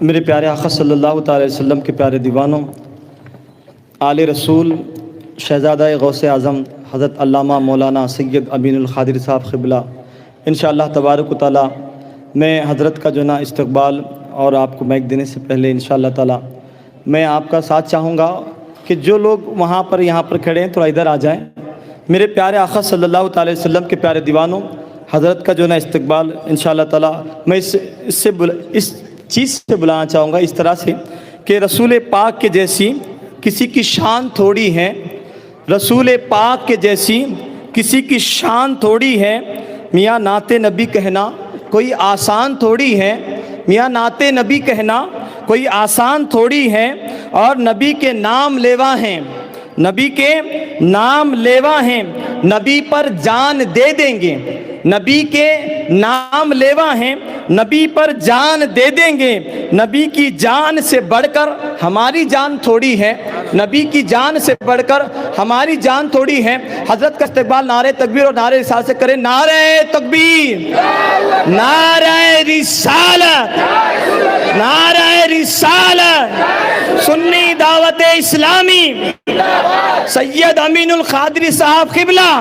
میرے پیارے آقا صلی اللہ تعالی وسلم کے پیارے دیوانوں، آل رسول، شہزادہ غوث اعظم حضرت علامہ مولانا سید امین القادری صاحب قبلہ، انشاءاللہ تبارک و تعالی میں حضرت کا جو نا استقبال اور آپ کو مائک دینے سے پہلے انشاءاللہ تعالی میں آپ کا ساتھ چاہوں گا کہ جو لوگ وہاں پر یہاں پر کھڑے ہیں تھوڑا ادھر آ جائیں۔ میرے پیارے آقا صلی اللہ تعالی وسلم کے پیارے دیوانوں، حضرت کا جو نا استقبال انشاءاللہ تعالی میں اس چیز سے بلانا چاہوں گا، اس طرح سے کہ رسول پاک کے جیسی کسی کی شان تھوڑی ہے، رسول پاک کے جیسی کسی کی شان تھوڑی ہے، میاں نعت نبی کہنا کوئی آسان تھوڑی ہے، میاں نعت نبی کہنا کوئی آسان تھوڑی ہے، اور نبی کے نام لیوا ہیں، نبی کے نام لیوا ہیں، نبی پر جان دے دیں گے، نبی کے نام لیوا ہیں، نبی پر جان دے دیں گے، نبی کی جان سے بڑھ کر ہماری جان تھوڑی ہے، نبی کی جان سے بڑھ کر ہماری جان تھوڑی ہے۔ حضرت کا استقبال نعرہ تکبیر اور نعرہ رسالت سے کریں۔ نعرہ تکبیر، نعرہ رسالت، نعرہ رسالت، سنی دعوت اسلامی، سید امین القادری صاحب قبلہ۔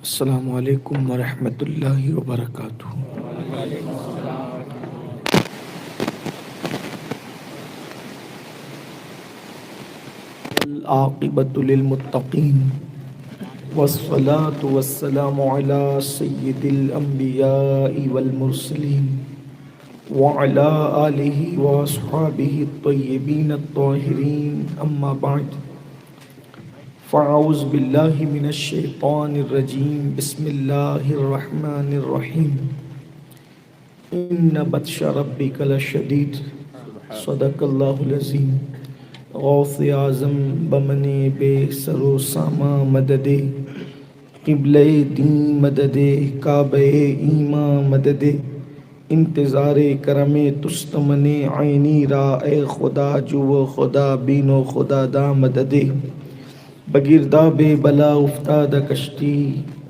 السلام علیکم ورحمۃ اللہ وبرکاتہ۔ والعاقبۃ للمتقین والصلاة والسلام علی سید الانبیاء والمرسلین وعلی آلہ واصحابہ الطیبین الطاہرین، اما بعد، فاعوذ باللہ من الشیطان الرجیم، بسم اللہ الرحمن الرحیم، ان بطش ربک لشدید، صدق اللہ العظیم۔ غوث اعظم بمن بے سر و ساما مدد، قبلہ دین مدد، کعبہ ایمان مدد، انتظار کرم تستمن عینی را، اے خدا جو خدا بین و خدا دا مدد، بگرداب بلا افتاد کشتی،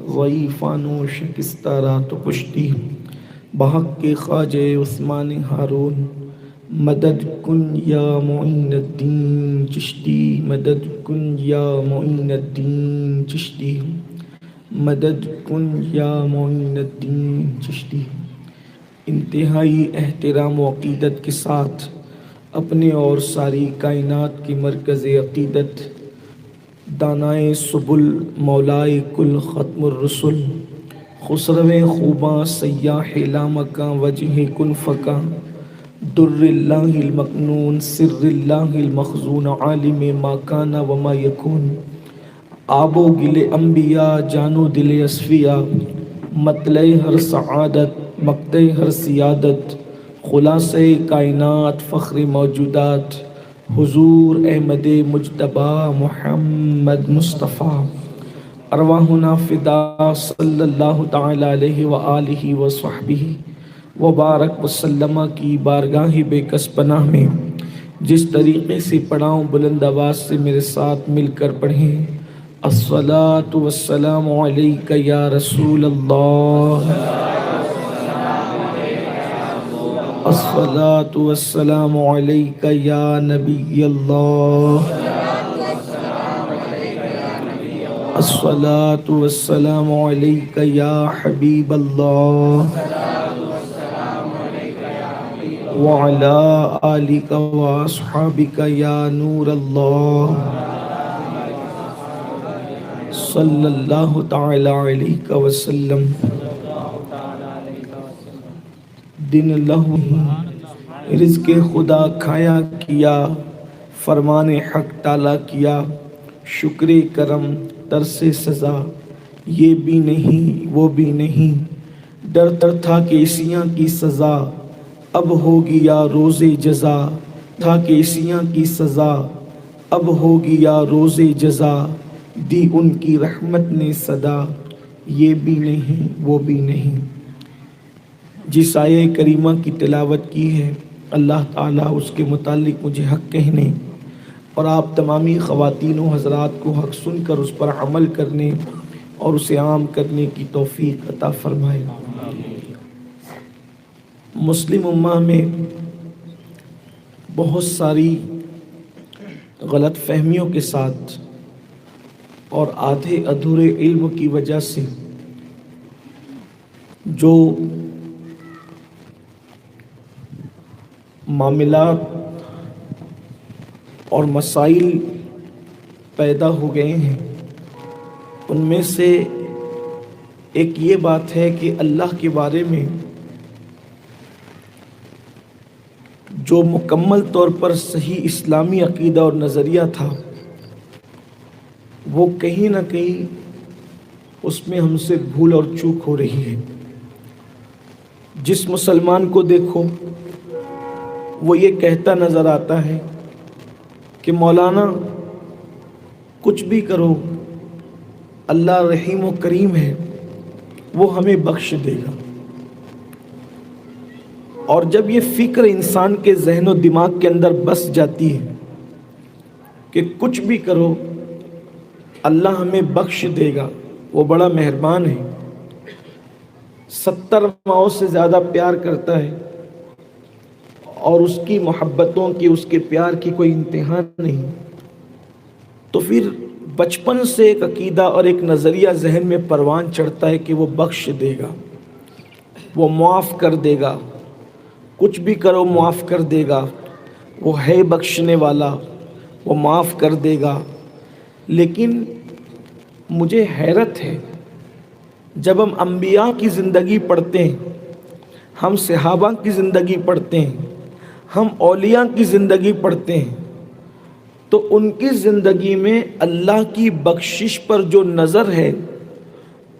ضعیفان و شکستہ را تو کشتی، بحق کے خواجہ عثمان ہارون، مدد کن یا معین الدین چشتی، مدد کن یا معین الدین چشتی، مدد کن یا معین الدین چشتی۔ انتہائی احترام و عقیدت کے ساتھ اپنے اور ساری کائنات کی مرکز عقیدت، دانائے سبل، مولائے کل، ختم الرسل، خسرو خوباں، سیاح لامکاں، وجہ کن فکاں، در اللہ المکنون، سر اللہ المخزون، عالم ما کان وما یکون، آب و گل انبیاء، جان و دل اصفیاء، مطلع ہر سعادت، مقطع ہر سیادت، خلاصہ کائنات، فخر موجودات، حضور احمد مجتبی محمد مصطفیٰ، ارواحنا فدا صلی اللہ تعالی علیہ وآلہ وصحبہ وبارک وسلم کی بارگاہ بے کس پناہ میں جس طریقے سے پڑھاؤں، بلند آواز سے میرے ساتھ مل کر پڑھیں۔ الصلاۃ والسلام علیک یا رسول اللہ، الصلاۃ والسلام علیک یا نبی اللہ، الصلاة والسلام عليك يا حبيب الله وعلى آلك وأصحابك يا نور الله صلی اللہ تعالی علیہ وسلم. دن لہو رزق خدا کھایا کیا، فرمان حق ٹالا کیا، شکر کرم ترس سزا، یہ بھی نہیں وہ بھی نہیں، ڈرتا تھا کہ عیسیاں کی سزا اب ہوگی یا روز جزا، تھا کہ عیسیاں کی سزا اب ہوگی یا روز جزا، دی ان کی رحمت نے صدا، یہ بھی نہیں وہ بھی نہیں. جس آیہ کریمہ کی تلاوت کی ہے اللہ تعالیٰ اس کے متعلق مجھے حق کہنے اور آپ تمامی خواتین و حضرات کو حق سن کر اس پر عمل کرنے اور اسے عام کرنے کی توفیق عطا فرمائے. مسلم امہ میں بہت ساری غلط فہمیوں کے ساتھ اور آدھے ادھورے علم کی وجہ سے جو معاملات اور مسائل پیدا ہو گئے ہیں، ان میں سے ایک یہ بات ہے کہ اللہ کے بارے میں جو مکمل طور پر صحیح اسلامی عقیدہ اور نظریہ تھا وہ کہیں نہ کہیں اس میں ہم سے بھول اور چوک ہو رہی ہے. جس مسلمان کو دیکھو وہ یہ کہتا نظر آتا ہے کہ مولانا کچھ بھی کرو اللہ رحیم و کریم ہے، وہ ہمیں بخش دے گا. اور جب یہ فکر انسان کے ذہن و دماغ کے اندر بس جاتی ہے کہ کچھ بھی کرو اللہ ہمیں بخش دے گا، وہ بڑا مہربان ہے، 70 ماؤں سے زیادہ پیار کرتا ہے اور اس کی محبتوں کی اس کے پیار کی کوئی انتہا نہیں، تو پھر بچپن سے ایک عقیدہ اور ایک نظریہ ذہن میں پروان چڑھتا ہے کہ وہ بخش دے گا، وہ معاف کر دے گا، کچھ بھی کرو معاف کر دے گا، وہ ہے بخشنے والا، وہ معاف کر دے گا. لیکن مجھے حیرت ہے جب ہم انبیاء کی زندگی پڑھتے ہیں، ہم صحابہ کی زندگی پڑھتے ہیں، ہم اولیاء کی زندگی پڑھتے ہیں، تو ان کی زندگی میں اللہ کی بخشش پر جو نظر ہے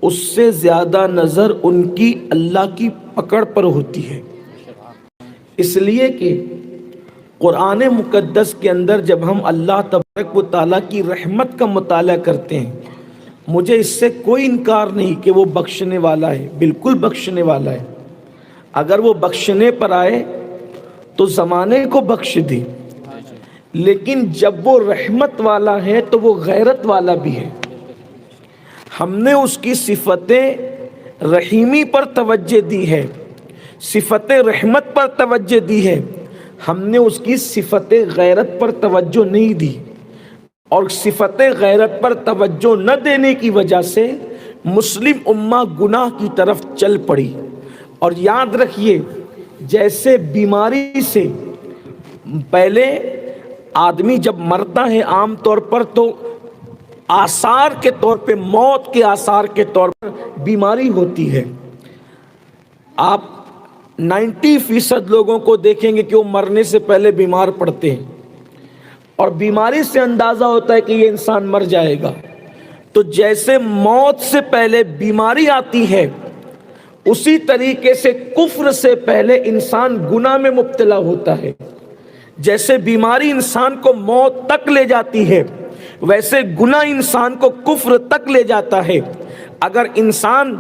اس سے زیادہ نظر ان کی اللہ کی پکڑ پر ہوتی ہے. اس لیے کہ قرآن مقدس کے اندر جب ہم اللہ تبارک و تعالیٰ کی رحمت کا مطالعہ کرتے ہیں، مجھے اس سے کوئی انکار نہیں کہ وہ بخشنے والا ہے، بالکل بخشنے والا ہے. اگر وہ بخشنے پر آئے تو زمانے کو بخش دے، لیکن جب وہ رحمت والا ہے تو وہ غیرت والا بھی ہے. ہم نے اس کی صفت رحیمی پر توجہ دی ہے، صفت رحمت پر توجہ دی ہے، ہم نے اس کی صفت غیرت پر توجہ نہیں دی، اور صفت غیرت پر توجہ نہ دینے کی وجہ سے مسلم امہ گناہ کی طرف چل پڑی. اور یاد رکھیے جیسے بیماری سے پہلے آدمی جب مرتا ہے عام طور پر تو آثار کے طور پہ، موت کے آثار کے طور پر بیماری ہوتی ہے. آپ 90% لوگوں کو دیکھیں گے کہ وہ مرنے سے پہلے بیمار پڑتے ہیں، اور بیماری سے اندازہ ہوتا ہے کہ یہ انسان مر جائے گا. تو جیسے موت سے پہلے بیماری آتی ہے، اسی طریقے سے کفر سے پہلے انسان گناہ میں مبتلا ہوتا ہے. جیسے بیماری انسان کو موت تک لے جاتی ہے، ویسے گناہ انسان کو کفر تک لے جاتا ہے. اگر انسان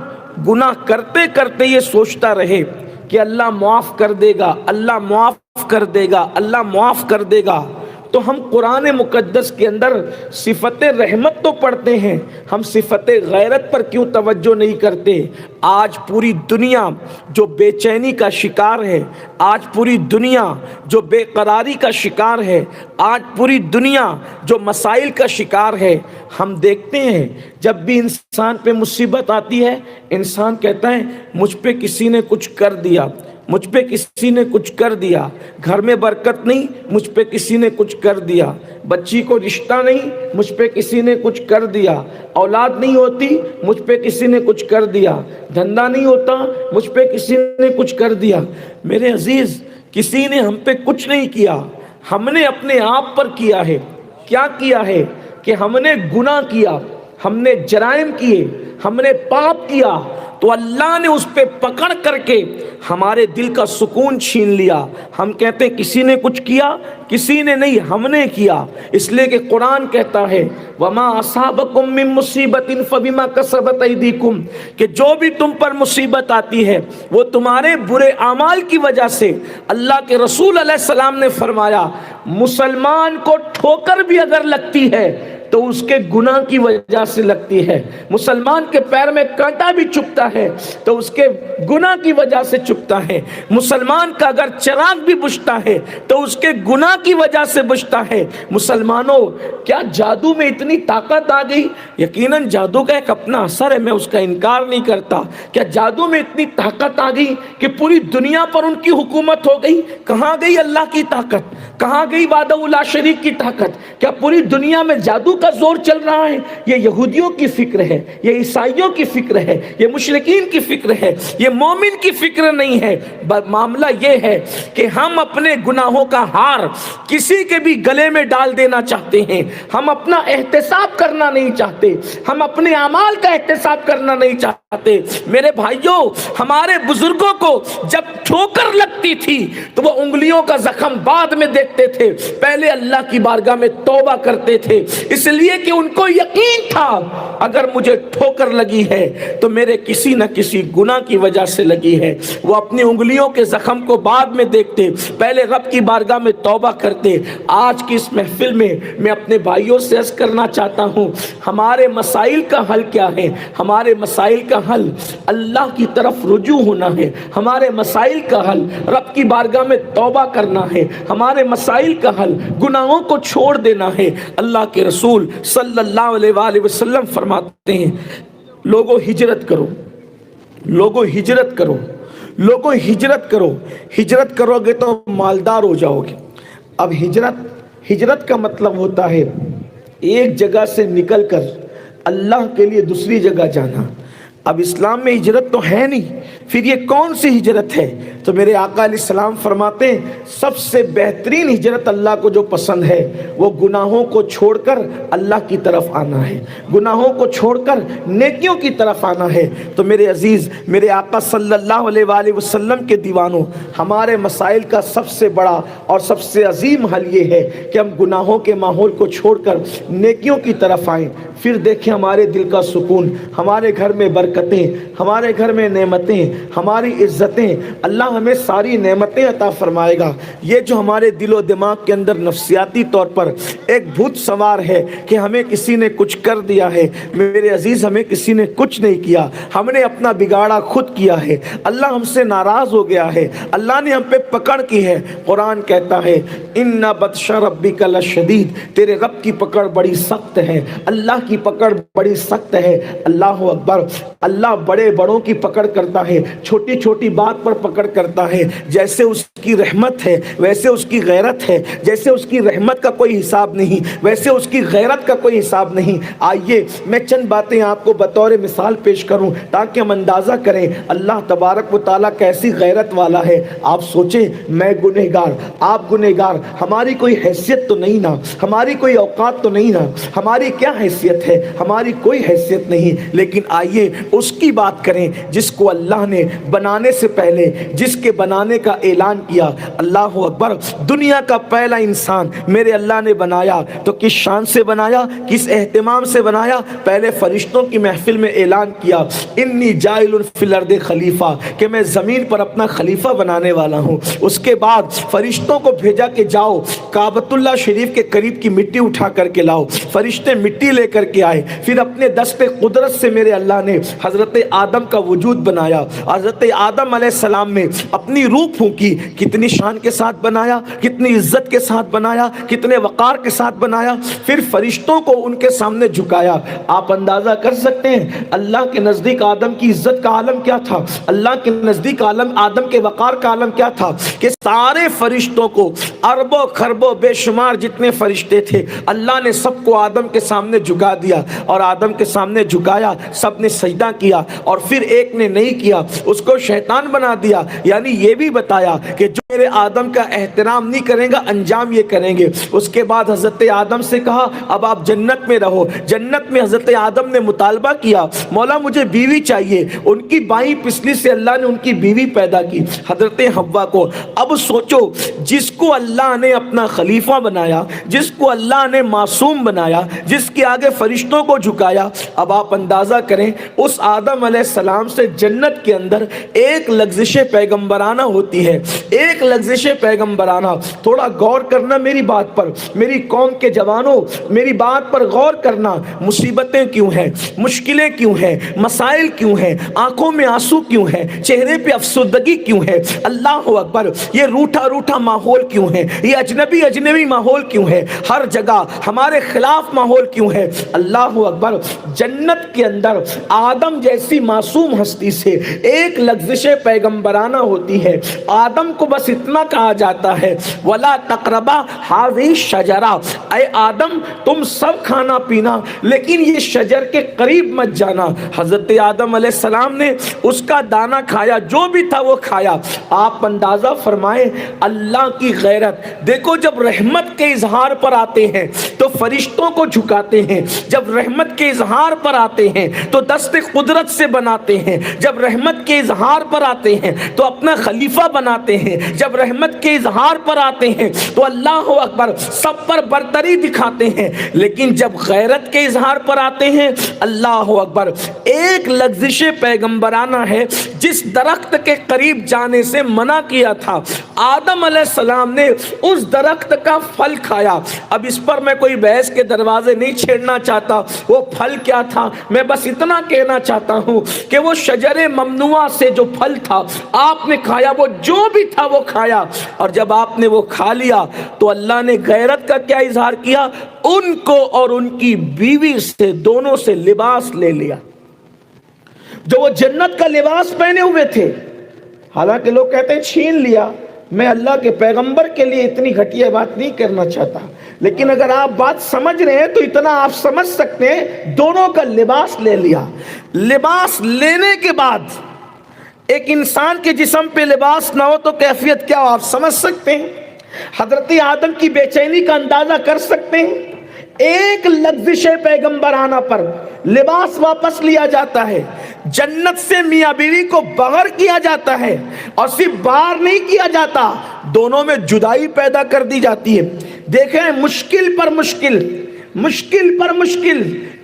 گناہ کرتے کرتے یہ سوچتا رہے کہ اللہ معاف کر دے گا، اللہ معاف کر دے گا، اللہ معاف کر دے گا، تو ہم قرآن مقدس کے اندر صفت رحمت تو پڑھتے ہیں، ہم صفت غیرت پر کیوں توجہ نہیں کرتے؟ آج پوری دنیا جو بے چینی کا شکار ہے، آج پوری دنیا جو بے قراری کا شکار ہے، آج پوری دنیا جو مسائل کا شکار ہے، ہم دیکھتے ہیں جب بھی انسان پہ مصیبت آتی ہے، انسان کہتا ہے مجھ پہ کسی نے کچھ کر دیا، مجھ پہ کسی نے کچھ کر دیا، گھر میں برکت نہیں، مجھ پہ کسی نے کچھ کر دیا، بچی کو رشتہ نہیں، مجھ پہ کسی نے کچھ کر دیا، اولاد نہیں ہوتی، مجھ پہ کسی نے کچھ کر دیا، دھندا نہیں ہوتا، مجھ پہ کسی نے کچھ کر دیا۔ میرے عزیز، کسی نے ہم پہ کچھ نہیں کیا، ہم نے اپنے آپ پر کیا ہے۔ کیا کیا ہے کہ ہم نے گناہ کیا، ہم نے جرائم کیے، ہم نے پاپ کیا، تو اللہ نے اس پہ پکڑ کر کے ہمارے دل کا سکون چھین لیا۔ ہم کہتے ہیں کسی نے کچھ کیا، کسی نے نہیں، ہم نے کیا۔ اس لیے کہ قرآن کہتا ہے وَمَا أَصَابَكُم مِّن مُّصِيبَةٍ فَبِمَا كَسَبَتْ أَيْدِيكُمْ، کہ جو بھی تم پر مصیبت آتی ہے وہ تمہارے برے اعمال کی وجہ سے۔ اللہ کے رسول علیہ السلام نے فرمایا مسلمان کو ٹھوکر بھی اگر لگتی ہے تو اس کے گناہ کی وجہ سے لگتی ہے، مسلمان کے پیر میں کانٹا بھی چبھتا ہے تو اس کے گناہ کی وجہ سے چبھتا ہے، مسلمان کا اگر چراغ بھی بجھتا ہے تو اس کے گناہ کی وجہ سے بجھتا ہے۔ مسلمانوں، کیا جادو میں اتنی طاقت آ گئی؟ یقیناً جادو کا ایک اپنا اثر ہے، میں اس کا انکار نہیں کرتا۔ کیا جادو میں اتنی طاقت آ گئی کہ پوری دنیا پر ان کی حکومت ہو گئی؟ کہاں گئی اللہ کی طاقت؟ کہاں گئی وحدہ لا شریک کی طاقت؟ کیا پوری دنیا میں جادو کا زور چل رہا ہے؟ یہ یہودیوں کی فکر ہے، یہ عیسائیوں کی فکر ہے، یہ مشرکین کی فکر ہے، یہ مومن کی فکر نہیں ہے۔ معاملہ یہ ہے کہ ہم اپنے گناہوں کا ہار کسی کے بھی گلے میں ڈال دینا چاہتے ہیں، ہم اپنا احتساب کرنا نہیں چاہتے، ہم اپنے اعمال کا احتساب کرنا نہیں چاہتے۔ میرے بھائیوں، ہمارے بزرگوں کو جب ٹھوکر لگتی تھی تو وہ انگلیوں کا زخم بعد میں دیکھتے تھے، پہلے اللہ کی بارگاہ میں توبہ کرتے تھے، اس لیے کہ ان کو یقین تھا اگر مجھے ٹھوکر لگی ہے تو میرے کسی نہ کسی گناہ کی وجہ سے لگی ہے۔ وہ اپنی انگلیوں کے زخم کو بعد میں دیکھتے، پہلے رب کی بارگاہ میں توبہ کرتے۔ آج کی اس محفل میں میں اپنے بھائیوں سے عرض کرنا چاہتا ہوں، ہمارے مسائل کا حل کیا ہے؟ ہمارے مسائل کا حل اللہ کی طرف رجوع ہونا ہے، ہمارے مسائل کا حل رب کی بارگاہ میں توبہ کرنا ہے، ہمارے مسائل کا حل گناہوں کو چھوڑ دینا ہے۔ اللہ کے رسول صلی اللہ علیہ وآلہ وسلم فرماتے ہیں لوگوں ہجرت کرو، لوگوں ہجرت کرو، لوگوں ہجرت کرو، ہجرت کرو گے تو مالدار ہو جاؤ گے۔ اب ہجرت کا مطلب ہوتا ہے ایک جگہ سے نکل کر اللہ کے لیے دوسری جگہ جانا۔ اب اسلام میں ہجرت تو ہے نہیں، پھر یہ کون سی ہجرت ہے؟ تو میرے آقا علیہ السلام فرماتے ہیں سب سے بہترین ہجرت اللہ کو جو پسند ہے وہ گناہوں کو چھوڑ کر اللہ کی طرف آنا ہے، گناہوں کو چھوڑ کر نیکیوں کی طرف آنا ہے۔ تو میرے عزیز، میرے آقا صلی اللہ علیہ وآلہ وسلم کے دیوانوں، ہمارے مسائل کا سب سے بڑا اور سب سے عظیم حل یہ ہے کہ ہم گناہوں کے ماحول کو چھوڑ کر نیکیوں کی طرف آئیں۔ پھر دیکھیں ہمارے دل کا سکون، ہمارے گھر میں برکتیں، ہمارے گھر میں نعمتیں، ہماری عزتیں، اللہ ہمیں ساری نعمتیں عطا فرمائے گا۔ یہ جو ہمارے دل و دماغ کے اندر نفسیاتی طور پر ایک بھوت سوار ہے کہ ہمیں کسی نے کچھ کر دیا ہے، میرے عزیز ہمیں کسی نے کچھ نہیں کیا، ہم نے اپنا بگاڑا خود کیا ہے، اللہ ہم سے ناراض ہو گیا ہے، اللہ نے ہم پہ پکڑ کی ہے۔ قرآن کہتا ہے ان بطش ربک لشدید، تیرے رب کی پکڑ بڑی سخت ہے، اللہ کی پکڑ بڑی سخت ہے۔ اللہ اکبر، اللہ بڑے بڑوں کی پکڑ کرتا ہے، چھوٹی چھوٹی بات پر پکڑ کرتا ہے۔ جیسے اس کی رحمت ہے ویسے اس کی غیرت ہے، جیسے اس کی رحمت کا کوئی حساب نہیں ویسے اس کی غیرت کا کوئی حساب نہیں۔ آئیے میں چند باتیں آپ کو بطور مثال پیش کروں تاکہ ہم اندازہ کریں اللہ تبارک و تعالیٰ کیسی غیرت والا ہے۔ آپ سوچیں، میں گنہگار، آپ گنہگار، ہماری کوئی حیثیت تو نہیں نا، ہماری کوئی اوقات تو نہیں نا، ہماری کیا حیثیت ہے؟ ہماری کوئی حیثیت نہیں، لیکن آئیے اس کی بات کریں جس کو اللہ نے بنانے سے پہلے جس کے بنانے کا اعلان کیا۔ اللہ اکبر، دنیا کا پہلا انسان میرے اللہ نے بنایا تو کس شان سے بنایا، کس اہتمام سے بنایا؟ پہلے فرشتوں کی محفل میں اعلان کیا انی جاعل فی الارض خلیفہ، کہ میں زمین پر اپنا خلیفہ بنانے والا ہوں۔ اس کے بعد فرشتوں کو بھیجا کہ جاؤ کعبۃ اللہ شریف کے قریب کی مٹی اٹھا کر کے لاؤ۔ فرشتے مٹی لے کر کے آئے، پھر اپنے دست قدرت سے میرے اللہ نے حضرت آدم کا وجود بنایا۔ حضرت آدم علیہ السلام میں اپنی روح پھونکی، کتنی شان کے ساتھ بنایا، کتنی عزت کے ساتھ بنایا، کتنے وقار کے ساتھ بنایا۔ پھر فرشتوں کو ان کے سامنے جھکایا۔ آپ اندازہ کر سکتے ہیں اللہ کے نزدیک آدم کی عزت کا عالم کیا تھا، اللہ کے نزدیک آدم کے وقار کا عالم کیا تھا، کہ سارے فرشتوں کو، اربوں خربوں بے شمار جتنے فرشتے تھے، اللہ نے سب کو آدم کے سامنے جھکا دیا، اور آدم کے سامنے جھکایا، سب نے سجدہ کیا، اور پھر ایک نے نہیں کیا، اس کو شیطان بنا دیا۔ یعنی یہ بھی بتایا کہ جو میرے آدم کا احترام نہیں کریں گا انجام یہ کریں گے۔ اس کے بعد حضرت آدم سے کہا اب آپ جنت میں رہو۔ جنت میں حضرت آدم نے مطالبہ کیا مولا مجھے بیوی چاہیے، ان کی بائیں پسلی سے اللہ نے ان کی بیوی پیدا کی، حضرت حوا کو۔ اب سوچو، جس کو اللہ نے اپنا خلیفہ بنایا، جس کو اللہ نے معصوم بنایا، جس کے آگے فرشتوں کو جھکایا، اب آپ اندازہ کریں اس آدم علیہ السلام سے جنت کے اندر ایک لغزش پیغمبرانہ ہوتی ہے، ایک لغزش پیغمبرانہ۔ تھوڑا غور کرنا میری بات پر، میری قوم کے جوانوں میری بات پر غور کرنا۔ مصیبتیں کیوں ہیں، مشکلیں کیوں ہیں، مسائل کیوں ہیں، آنکھوں میں آنسو کیوں ہیں، چہرے پہ افسردگی کیوں ہے؟ اللہ اکبر، یہ روٹھا روٹھا ماحول کیوں ہے، یہ اجنبی اجنبی ماحول کیوں ہے، ہر جگہ ہمارے خلاف ماحول کیوں ہے؟ اللہ اکبر، جنت کے اندر آدم جیسی معصوم ہستی سے ایک لغزش پیغمبرانہ ہوتی ہے۔ آدم کو بس اتنا کہا جاتا ہے وَلَا تَقْرَبَا هَذِهِ الشَّجَرَةَ، اے آدم تم سب کھانا پینا لیکن یہ شجر کے قریب مت جانا۔ حضرت آدم علیہ السلام نے اس کا دانہ کھایا، جو بھی تھا وہ کھایا۔ آپ اندازہ فرمائیں اللہ کی غیرت۔ دیکھو جب رحمت کے اظہار پر آتے ہیں تو فرشتوں کو جھکاتے ہیں، جب رحمت کے اظہار پر آتے ہیں تو دست قدرت سے بناتے ہیں، جب رحمت کے اظہار پر آتے ہیں تو اپنا خلیفہ بناتے ہیں، جب رحمت کے اظہار پر آتے ہیں تو اللہ اکبر سب پر برتری دکھاتے ہیں۔ لیکن جب غیرت کے اظہار پر آتے ہیں اللہ اکبر ایک لغزش پیغمبرانہ ہے۔ جس درخت کے قریب جانے سے منع کیا تھا آدم علیہ السلام نے اس درخت کا پھل کھایا۔ اب اس پر میں کوئی بحث کے دروازے نہیں چھیڑنا چاہتا، وہ پھل کیا تھا، میں بس اتنا کہنا چاہتا ہوں کہ وہ شجر ممنوعہ سے جو پھل تھا آپ نے کھایا، وہ جو بھی تھا وہ کھایا، اور جب آپ نے وہ کھا لیا تو اللہ نے غیرت کا کیا اظہار کیا؟ ان کو اور ان کی بیوی سے دونوں سے لباس لے لیا، جو وہ جنت کا لباس پہنے ہوئے تھے۔ حالانکہ لوگ کہتے ہیں چھین لیا، میں اللہ کے پیغمبر کے لیے اتنی گھٹیا بات نہیں کرنا چاہتا، لیکن اگر آپ بات سمجھ رہے ہیں تو اتنا آپ سمجھ سکتے ہیں دونوں کا لباس لے لیا۔ لباس لینے کے بعد ایک انسان کے جسم پہ لباس نہ ہو تو کیفیت کیا ہو آپ سمجھ سکتے ہیں؟ حضرت آدم کی بے چینی کا اندازہ کر سکتے ہیں؟ ایک لغزش پیغمبرانہ پر لباس واپس لیا جاتا ہے، جنت سے میاں بیوی کو باہر کیا جاتا ہے، اور صرف باہر نہیں کیا جاتا، دونوں میں جدائی پیدا کر دی جاتی ہے۔ دیکھیں مشکل پر مشکل، مشکل پر مشکل۔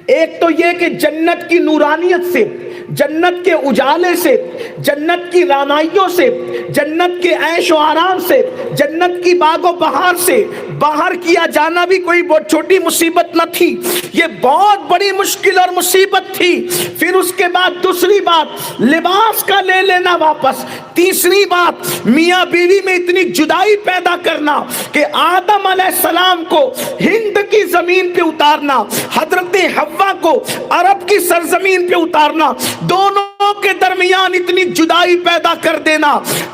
ایک تو یہ کہ جنت کی نورانیت سے، جنت کے اجالے سے، جنت کی رانائیوں سے، جنت کے عیش و آرام سے، جنت کی باغ و بہار سے باہر کیا جانا بھی کوئی بہت چھوٹی مصیبت نہ تھی، یہ بہت بڑی مشکل اور مصیبت تھی۔ پھر اس کے بعد دوسری بات لباس کا لے لینا واپس، تیسری بات میاں بیوی میں اتنی جدائی پیدا کرنا کہ آدم علیہ السلام کو ہند کی زمین پہ اتارنا، حضرت حوا کو عرب کی سرزمین پہ اتارنا، دونوں کے درمیان اتنی جدائی پیدا کر دینا۔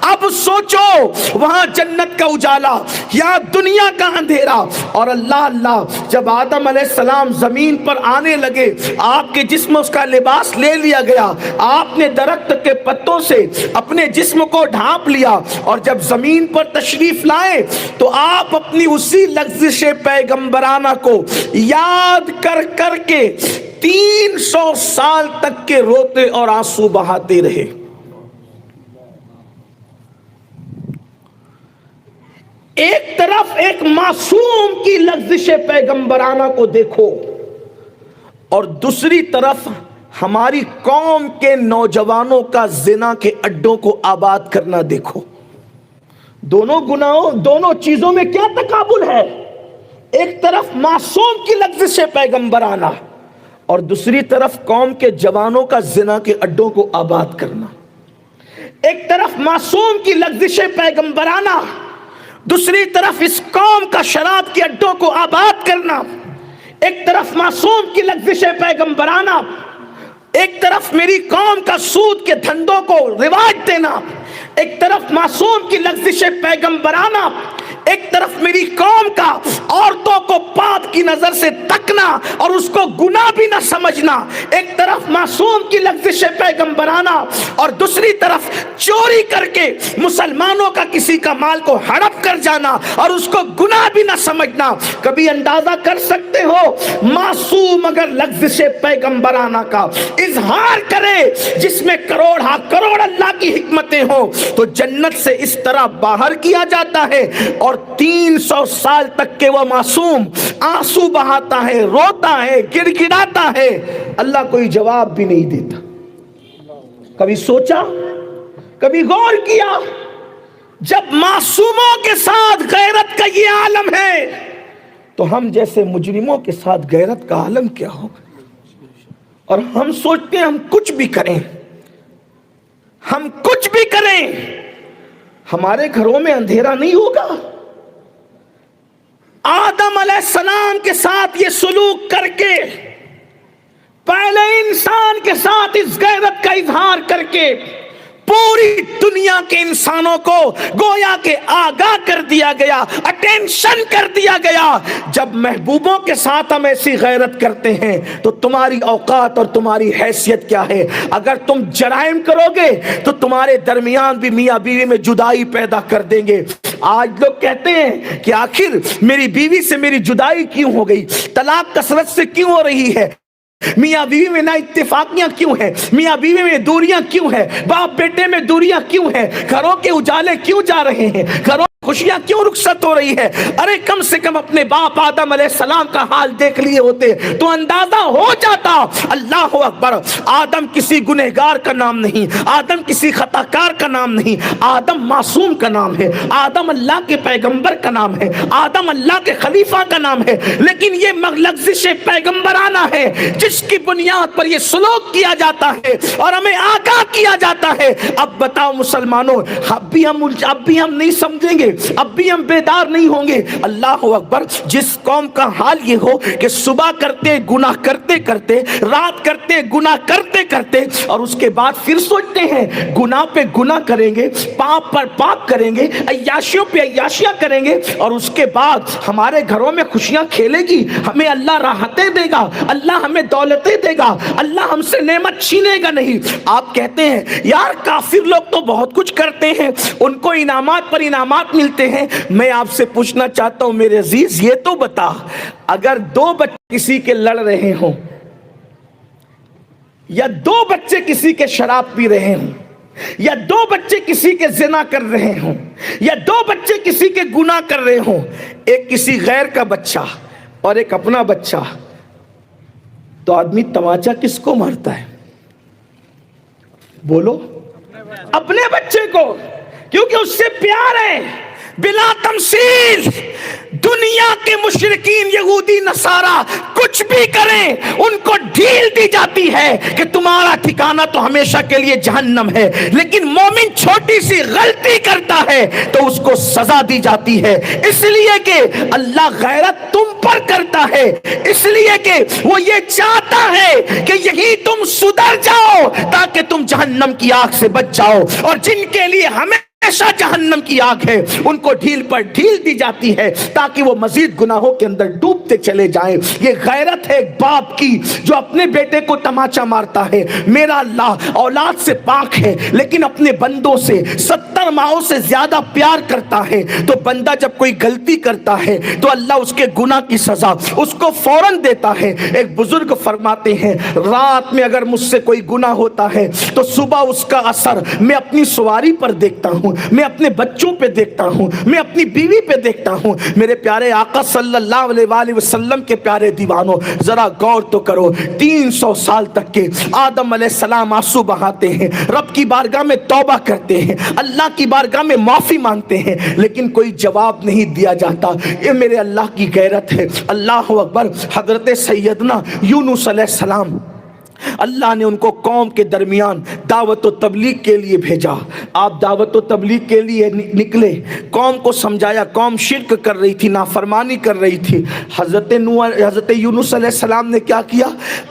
اب سوچو وہاں جنت کا اجالا، یا دنیا کا اندھیرا، اور اللہ جب آدم علیہ السلام زمین پر آنے لگے آپ کے جسم اس کا لباس لے لیا گیا، آپ نے درخت کے پتوں سے اپنے جسم کو ڈھانپ لیا، اور جب زمین پر تشریف لائے تو آپ اپنی اسی لغزش پیغمبرانہ کو یاد کر کر کے 300 سال تک کے روتے اور آنسو بہاتے رہے۔ ایک طرف ایک معصوم کی لغزش پیغمبرانہ کو دیکھو، اور دوسری طرف ہماری قوم کے نوجوانوں کا زنا کے اڈوں کو آباد کرنا دیکھو۔ دونوں گناہوں، دونوں چیزوں میں کیا تقابل ہے؟ ایک طرف معصوم کی لغزش پیغمبرانہ اور دوسری طرف قوم کے جوانوں کا زنا کے اڈوں کو آباد کرنا۔ ایک طرف معصوم کی لغزش پیغمبرانہ، دوسری طرف اس قوم کا شراب کے اڈوں کو آباد کرنا۔ ایک طرف معصوم کی لغزش پیغمبرانہ، ایک طرف میری قوم کا سود کے دھندوں کو رواج دینا۔ ایک طرف معصوم کی لغزش پیغمبرانہ، ایک طرف میری قوم کا عورتوں کو پاپ کی نظر سے تکنا اور اس کو گناہ بھی نہ سمجھنا۔ ایک طرف معصوم کی لغزش پیغمبرانہ اور دوسری طرف چوری کر کے مسلمانوں کا کسی کا مال کو ہڑپ کر جانا اور اس کو گناہ بھی نہ سمجھنا۔ کبھی اندازہ کر سکتے ہو معصوم اگر لغزش پیغمبرانہ کا اظہار کرے جس میں کروڑ ہاں کروڑ اللہ کی حکمتیں ہوں تو جنت سے اس طرح باہر کیا جاتا ہے، اور 300 سال تک کے وہ معصوم آنسو بہاتا ہے، روتا ہے، گڑ گڑاتا ہے، اللہ کوئی جواب بھی نہیں دیتا۔ کبھی سوچا، کبھی غور کیا، جب معصوموں کے ساتھ غیرت کا یہ عالم ہے تو ہم جیسے مجرموں کے ساتھ غیرت کا عالم کیا ہوگا؟ اور ہم سوچتے ہیں ہم کچھ بھی کریں، ہم کچھ بھی کریں ہمارے گھروں میں اندھیرا نہیں ہوگا۔ آدم علیہ السلام کے ساتھ یہ سلوک کر کے، پہلے انسان کے ساتھ اس غیرت کا اظہار کر کے پوری دنیا کے انسانوں کو گویا کہ آگاہ کر دیا گیا، اٹینشن کر دیا گیا۔ جب محبوبوں کے ساتھ ہم ایسی غیرت کرتے ہیں تو تمہاری اوقات اور تمہاری حیثیت کیا ہے؟ اگر تم جرائم کرو گے تو تمہارے درمیان بھی میاں بیوی میں جدائی پیدا کر دیں گے۔ آج لوگ کہتے ہیں کہ آخر میری بیوی سے میری جدائی کیوں ہو گئی، طلاق کثرت سے کیوں ہو رہی ہے، میاں بیوی میں نا اتفاقیاں کیوں ہیں، میاں بیوی میں دوریاں کیوں ہیں، باپ بیٹے میں دوریاں کیوں ہیں، گھروں کے اجالے کیوں جا رہے ہیں، گھروں خوشیاں کیوں رخصت ہو رہی ہے؟ ارے کم سے کم اپنے باپ آدم علیہ السلام کا حال دیکھ لیے ہوتے تو اندازہ ہو جاتا۔ اللہ اکبر، آدم کسی گنہگار کا نام نہیں، آدم کسی خطا کار کا نام نہیں، آدم معصوم کا نام ہے، آدم اللہ کے پیغمبر کا نام ہے، آدم اللہ کے خلیفہ کا نام ہے، لیکن یہ لغزش پیغمبرانہ ہے جس کی بنیاد پر یہ سلوک کیا جاتا ہے اور ہمیں آگاہ کیا جاتا ہے۔ اب بتاؤ مسلمانوں، اب بھی ہم نہیں سمجھیں گے، اب بھی ہم بیدار نہیں ہوں گے؟ اللہ اکبر، جس قوم کا حال یہ ہو کہ صبح کرتے گناہ کرتے کرتے، رات کرتے گناہ کرتے کرتے، اور اس کے بعد پھر سوچتے ہیں گناہ پہ گناہ کریں گے، پاپ پر پاپ کریں گے، عیاشیوں پہ عیاشیاں کریں گے، اور اس کے بعد ہمارے گھروں میں خوشیاں کھیلے گی، ہمیں اللہ راحتیں دے گا، اللہ ہمیں دولتیں دے گا، اللہ ہم سے نعمت چھینے گا نہیں۔ آپ کہتے ہیں یار کافر لوگ تو بہت کچھ کرتے ہیں، ان کو انعامات پر انعامات ملتے ہیں۔ میں آپ سے پوچھنا چاہتا ہوں میرے عزیز، یہ تو بتا، اگر 2 بچے کسی کے لڑ رہے ہوں، یا 2 بچے کسی کے شراب پی رہے ہوں، یا 2 بچے کسی کے زنا کر رہے ہوں، یا 2 بچے کسی کے گناہ کر رہے ہوں، ایک کسی غیر کا بچہ اور ایک اپنا بچہ، تو آدمی تماچا کس کو مارتا ہے؟ بولو، اپنے بچے کو، کیونکہ اس سے پیار ہے۔ بلا تمثیل دنیا کے مشرکین یہودی نصارہ کچھ بھی کریں، ان کو ڈھیل دی جاتی ہے کہ تمہارا ٹھکانہ تو ہمیشہ کے لیے جہنم ہے، لیکن مومن چھوٹی سی غلطی کرتا ہے تو اس کو سزا دی جاتی ہے، اس لیے کہ اللہ غیرت تم پر کرتا ہے، اس لیے کہ وہ یہ چاہتا ہے کہ یہی تم سدھر جاؤ تاکہ تم جہنم کی آگ سے بچ جاؤ، اور جن کے لیے ہمیں ہمیشہ جہنم کی آگ ہے ان کو ڈھیل پر ڈھیل دی جاتی ہے تاکہ وہ مزید گناہوں کے اندر ڈوبتے چلے جائیں۔ یہ غیرت ہے ایک باپ کی جو اپنے بیٹے کو تماچا مارتا ہے۔ میرا اللہ اولاد سے پاک ہے لیکن اپنے بندوں سے 70 70 ماؤں سے زیادہ پیار کرتا ہے، تو بندہ جب کوئی غلطی کرتا ہے تو اللہ اس کے گناہ کی سزا اس کو فوراً دیتا ہے۔ ایک بزرگ فرماتے ہیں رات میں اگر مجھ سے کوئی گناہ ہوتا ہے تو صبح اس کا اثر میں اپنی سواری پر دیکھتا ہوں، میں اپنے بچوں پہ دیکھتا ہوں، میں اپنی بیوی پہ دیکھتا ہوں۔ میرے پیارے آقا صلی اللہ علیہ وآلہ وسلم کے پیارے دیوانوں، ذرا غور تو کرو، 300 سال تک کے آدم علیہ السلام آنسو بہاتے ہیں، رب کی بارگاہ میں توبہ کرتے ہیں، اللہ کی بارگاہ میں معافی مانگتے ہیں، لیکن کوئی جواب نہیں دیا جاتا۔ یہ میرے اللہ کی غیرت ہے۔ اللہ اکبر۔ حضرت سیدنا یونس علیہ السلام، اللہ نے ان کو قوم کے درمیان دعوت و تبلیغ کے لیے بھیجا۔ آپ دعوت و تبلیغ کے لیے نکلے، قوم کو سمجھایا، قوم شرک کر رہی تھی، نافرمانی کر رہی تھی۔ حضرت یونس علیہ السلام نے کیا کیا؟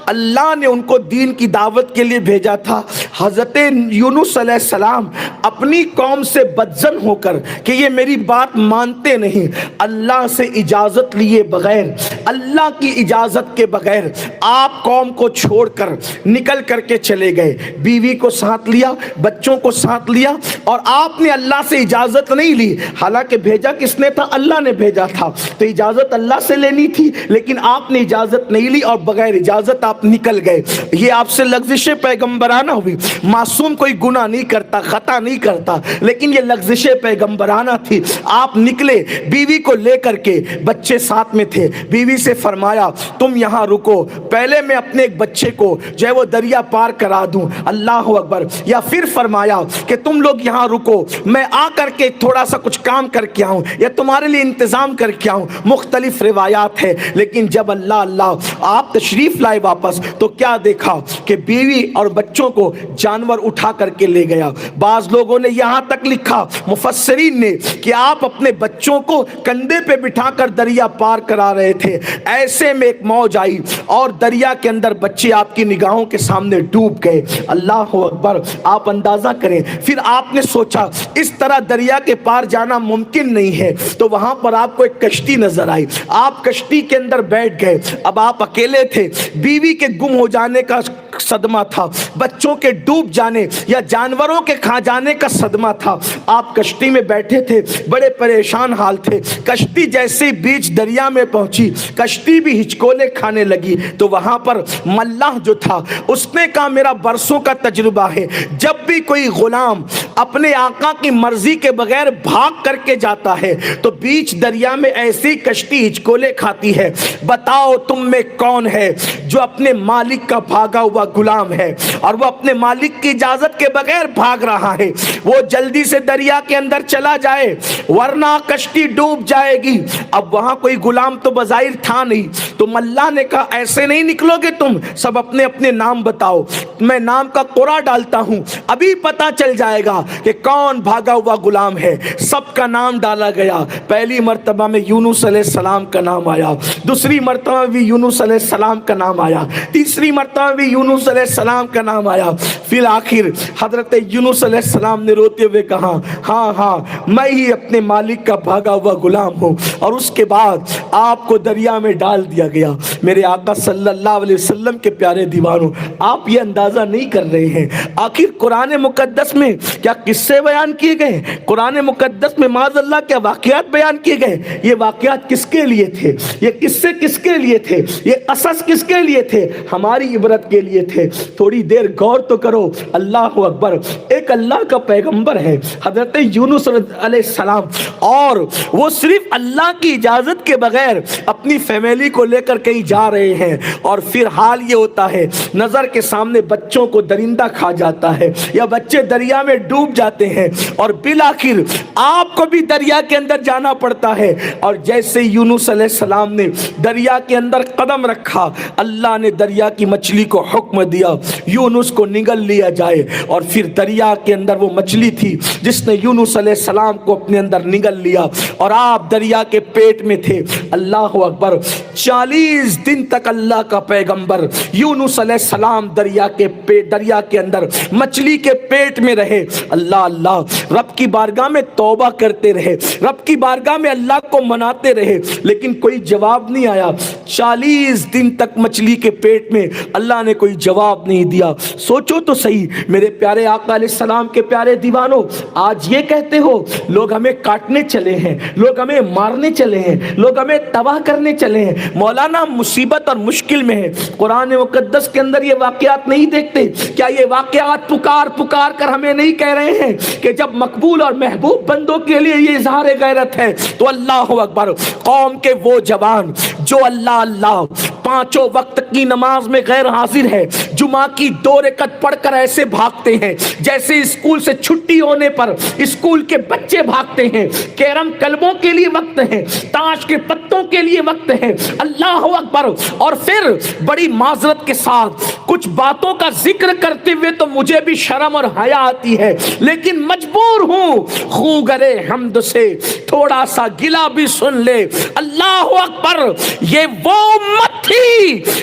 اللہ نے ان کو دین کی دعوت کے لیے بھیجا تھا۔ حضرت یونس علیہ السلام اپنی قوم سے بدظن ہو کر کہ یہ میری بات مانتے نہیں، اللہ سے اجازت لیے بغیر، اللہ کی اجازت کے بغیر آپ قوم کو چھوڑ کر نکل کر کے چلے گئے۔ بیوی کو ساتھ لیا، بچوں کو ساتھ لیا، اور آپ نے اللہ سے اجازت نہیں لی۔ حالانکہ بھیجا کس نے تھا؟ اللہ نے بھیجا تھا، تو اجازت اللہ سے لینی تھی، لیکن آپ نے اجازت نہیں لی اور بغیر اجازت آپ نکل گئے۔ یہ آپ سے لغزش پیغمبرانہ ہوئی۔ معصوم کوئی گناہ نہیں کرتا، خطا نہیں کرتا، لیکن یہ لغزش پیغمبرانہ تھی۔ آپ نکلے بیوی کو لے کر کے، بچے ساتھ میں تھے، بیوی سے فرمایا تم یہاں رکو، پہلے میں اپنے ایک بچے کو جو ہے وہ دریا پار کرا دوں۔ اللہ اکبر۔ یا پھر فرمایا کہ تم لوگ یہاں رکو، میں آ کر کے تھوڑا سا کچھ کام کر کے آؤں یا تمہارے لیے انتظام کر کے آؤں۔ مختلف روایات ہے، لیکن جب اللہ آپ تشریف لائے واپس تو کیا دیکھا کہ بیوی اور بچوں کو جانور اٹھا کر کے لے گیا۔ بعض لوگوں نے یہاں تک لکھا، مفسرین نے، کہ آپ اپنے بچوں کو کندھے پہ بٹھا کر دریا پار کرا رہے تھے، ایسے میں ایک موج آئی اور دریا کے اندر بچے آپ کی نگاہوں کے سامنے ڈوب گئے۔ اللہ اکبر۔ آپ اندازہ کریں، پھر آپ نے سوچا اس طرح دریا کے پار جانا ممکن نہیں ہے، تو وہاں پر آپ کو ایک کشتی نظر آئی، آپ کشتی کے اندر بیٹھ گئے۔ اب آپ اکیلے تھے، بیوی کے گم ہو جانے کا صدمہ تھا، بچوں کے ڈوب جانے یا جانوروں کے کھا جانے کا صدمہ تھا۔ آپ کشتی میں بیٹھے تھے، بڑے پریشان حال تھے۔ کشتی جیسے بیچ دریا میں پہنچی، کشتی بھی ہچکولے کھانے لگی، تو وہاں پر ملاح جو تھا اس نے کہا میرا برسوں کا تجربہ ہے، جب بھی کوئی غلام اپنے آقا کی مرضی کے بغیر بھاگ کر کے جاتا ہے تو بیچ دریا میں ایسی کشتی ہچکولے کھاتی ہے۔ بتاؤ تم میں کون ہے جو اپنے مالک کا بھاگا ہوا غلام ہے اور وہ اپنے مالک کی اجازت کے بغیر بھاگ رہا ہے؟ وہ جلدی سے دریا کے اندر چلا جائے ورنہ کشتی ڈوب جائے گی۔ اب وہاں کوئی غلام تو بظاہر تھا نہیں، تو اللہ نے کہا ایسے نہیں نکلو گے تم، سب اپنے اپنے نام بتاؤ، میں نام کا قرعہ ڈالتا ہوں، ابھی پتا چل جائے گا کہ کون بھاگا ہوا غلام ہے۔ سب کا نام ڈالا گیا۔ پہلی مرتبہ میں یونس علیہ السلام کا نام آیا، دوسری مرتبہ بھی یونس علیہ السلام کا نام آیا، تیسری مرتبہ بھی یونس علیہ السلام کا نام آیا۔ پھر آخر حضرت یونس علیہ السلام نے روتے ہوئے کہا ہاں میں ہی اپنے مالک کا بھاگا ہوا غلام ہوں، اور اس کے بعد آپ کو دریا میں ڈال دیا گیا۔ میرے آقا صلی اللہ علیہ وسلم کے پیارے دیوانوں، آپ یہ اندازہ نہیں کر رہے ہیں آخر قرآن مقدس میں کیا قصے بیان کیے گئے؟ قرآن مقدس میں معاذ اللہ کیا واقعات بیان کیے گئے؟ یہ واقعات کس کے لیے تھے؟ یہ قصے کس کے لیے تھے؟ یہ قصص کس کے لیے تھے؟ ہماری عبرت کے لیے تھے۔ تھوڑی دیر غور تو کرو۔ اللہ اکبر۔ ایک اللہ کا پیغمبر ہے حضرت یونس علیہ السلام، اور وہ صرف اللہ کی اجازت کے بغیر اپنی فیملی کو لے کر کہیں جا رہے ہیں، اور پھر حال یہ ہوتا ہے نظر کے سامنے بچوں کو درندہ کھا جاتا ہے یا بچے دریا میں ڈوب جاتے ہیں، اور بالآخر آپ کو بھی دریا کے اندر جانا پڑتا ہے۔ اور جیسے یونس علیہ السلام نے دریا کے اندر قدم رکھا، اللہ نے دریا کی مچھلی کو حکم دیا یونس کو نگل لیا جائے، اور پھر دریا کے اندر وہ مچھلی تھی جس نے یونس علیہ السلام کو اپنے اندر نگل لیا، اور آپ دریا کے پیٹ میں تھے۔ اللہ اکبر۔ 40 دن تک اللہ کا پیغمبر یونس علیہ السلام دریا کے اندر مچھلی کے پیٹ میں رہے۔ اللہ رب کی بارگاہ میں توبہ کرتے رہے، رب کی بارگاہ میں اللہ کو مناتے رہے، لیکن کوئی جواب جواب نہیں آیا. 40 دن تک مچھلی کے پیٹ میں اللہ نے کوئی جواب نہیں دیا. سوچو تو صحیح میرے پیارے آقا علیہ السلام کے پیارے دیوانوں, آج یہ کہتے ہو لوگ ہمیں کاٹنے چلے ہیں, لوگ ہمیں مارنے چلے ہیں, لوگ ہمیں تباہ کرنے چلے ہیں. مولانا مصیبت اور مشکل میں ہے, قرآن مقدس کے اندر یہ واقعات نہیں دیکھتے کیا؟ یہ واقعات پکار پکار کر ہمیں نہیں کہہ رہے ہیں کہ جب مقبول اور محبوب بندوں کے لیے یہ اظہار غیرت ہے تو اللہ اکبر. قوم کے وہ جوان جو اللہ پانچوں وقت کی نماز میں غیر حاضر ہے, جمعہ کی 2 رکعت پڑھ کر ایسے بھاگتے ہیں جیسے اسکول سے چھٹی ہونے پر اسکول کے بچے بھاگتے ہیں. کیرم کلبوں کے لیے وقت ہے, تاش کے پتوں کے لیے وقت ہے. اللہ اکبر. اور پھر بڑی معذرت کے ساتھ کچھ باتوں کا ذکر کرتے ہوئے تو مجھے بھی شرم اور حیا آتی ہے, لیکن مجبور ہوں خوگرے حمد سے تھوڑا سا گلا بھی سن لے. اللہ اکبر. یہ وہ امت تھی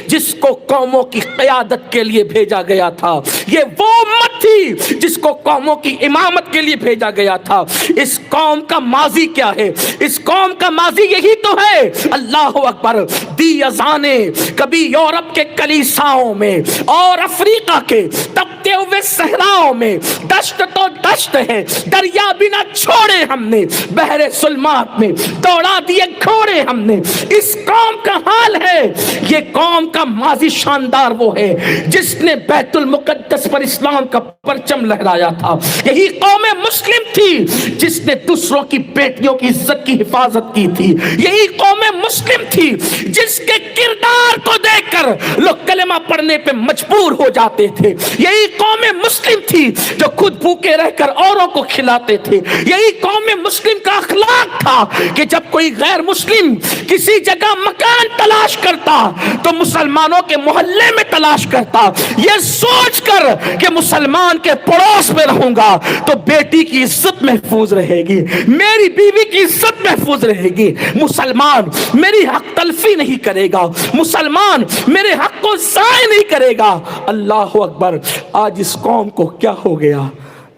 جس کو قوموں کی قیادت کے لیے بھیجا گیا تھا, یہ وہ امت تھی جس کو قوموں کی امامت کے لیے بھیجا گیا تھا. اس قوم کا ماضی کیا ہے؟ اس قوم کا ماضی یہی تو ہے. اللہ اکبر. دی اذانیں کبھی یورپ کے کلیساؤں میں اور افریقہ کے تپتے ہوئے صحراؤں میں, دشت تو دشت ہے, دریا بھی نہ چھوڑے ہم نے, بحر ظلمات میں دوڑا دیے گھوڑے ہم نے. اس قوم کا حال ہے, یہ قوم کا ماضی شاندار وہ ہے جس نے بیت المقدس پر اسلام کا پرچم لہرایا تھا. یہی قوم مسلم تھی جس نے دوسروں کی بیٹیوں کی عزت کی حفاظت کی تھی. یہی قوم مسلم تھی جس کے کردار کو دیکھ کر لوگ کلمہ پڑھنے پہ مجبور ہو جاتے تھے. یہی قوم مسلم تھی جو خود بھوکے رہ کر اوروں کو کھلاتے تھے. یہی قوم مسلم کا اخلاق تھا کہ جب کوئی غیر مسلم کسی جگہ مکان تلاش کرتا تو مسلمانوں کے محلے میں تلاش کرتا, یہ سوچ کر کہ مسلمان کے پڑوس میں رہوں گا تو بیٹی کی عزت محفوظ رہے گی, میری بیوی کی عزت محفوظ رہے گی, مسلمان میری حق تلفی نہیں کرے گا, مسلمان میرے حق کو ضائع نہیں کرے گا. اللہ اکبر. آج اس قوم کو کیا ہو گیا؟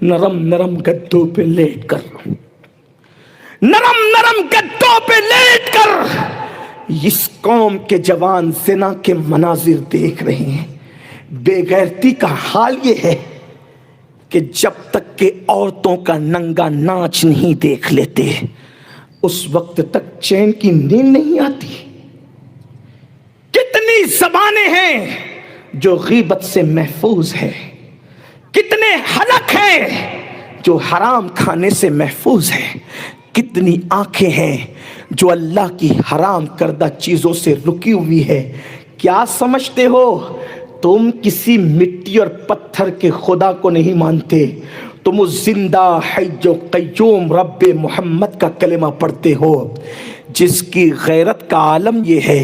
نرم نرم گدوں پہ لیٹ کر, نرم نرم گدوں پہ لیٹ کر اس قوم کے جوان زنا کے مناظر دیکھ رہے ہیں. بے غیرتی کا حال یہ ہے کہ جب تک کہ عورتوں کا ننگا ناچ نہیں دیکھ لیتے اس وقت تک چین کی نیند نہیں آتی. کتنی زبانیں ہیں جو غیبت سے محفوظ ہیں, کتنے حلق ہیں جو حرام کھانے سے محفوظ ہیں, کتنی آنکھیں ہیں جو اللہ کی حرام کردہ چیزوں سے رکی ہوئی ہے. کیا سمجھتے ہو تم کسی مٹی اور پتھر کے خدا کو نہیں مانتے, تم اس زندہ حی و قیوم رب محمد کا کلمہ پڑھتے ہو جس کی غیرت کا عالم یہ ہے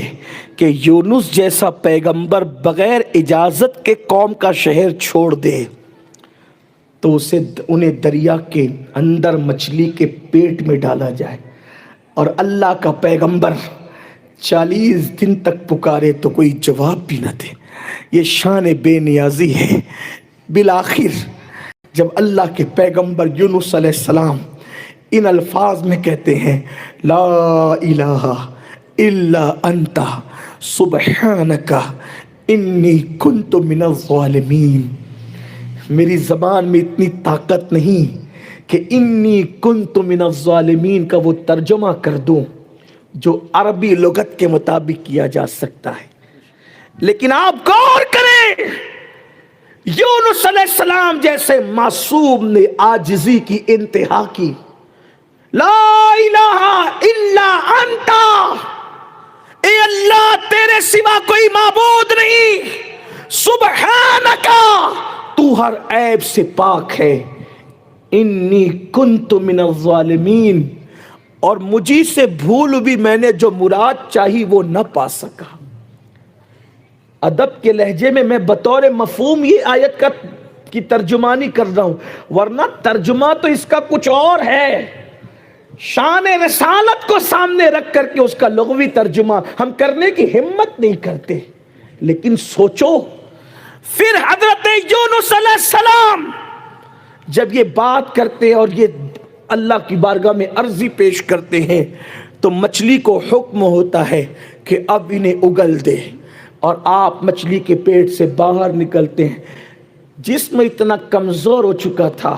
کہ یونس جیسا پیغمبر بغیر اجازت کے قوم کا شہر چھوڑ دے تو انہیں دریا کے اندر مچھلی کے پیٹ میں ڈالا جائے, اور اللہ کا پیغمبر 40 دن تک پکارے تو کوئی جواب بھی نہ دے. یہ شان بے نیازی ہے. بالآخر جب اللہ کے پیغمبر یونس علیہ السلام ان الفاظ میں کہتے ہیں لا الہ الا انت سبحانک انی کنت من الظالمین, میری زبان میں اتنی طاقت نہیں کہ انی کنت من الظالمین کا وہ ترجمہ کر دوں جو عربی لغت کے مطابق کیا جا سکتا ہے. لیکن آپ غور کریں, یونس علیہ السلام جیسے معصوم نے عاجزی کی انتہا کی. لا الہ الا انت, اے اللہ تیرے سوا کوئی معبود نہیں, سبحانک تو ہر عیب سے پاک ہے, انی کنت من الظالمین, اور مجھی سے بھول بھی میں نے جو مراد چاہی وہ نہ پا سکا. ادب کے لہجے میں بطور مفہوم یہ آیت کی ترجمانی کر رہا ہوں, ورنہ ترجمہ تو اس کا کچھ اور ہے. شان رسالت کو سامنے رکھ کر کے اس کا لغوی ترجمہ ہم کرنے کی ہمت نہیں کرتے. لیکن سوچو پھر حضرت یونس علیہ السلام جب یہ بات کرتے اور یہ اللہ کی بارگاہ میں عرضی پیش کرتے ہیں تو مچھلی کو حکم ہوتا ہے کہ اب انہیں اگل دے، اور آپ مچھلی کے پیٹ سے باہر نکلتے ہیں۔ جسم اتنا کمزور ہو چکا تھا،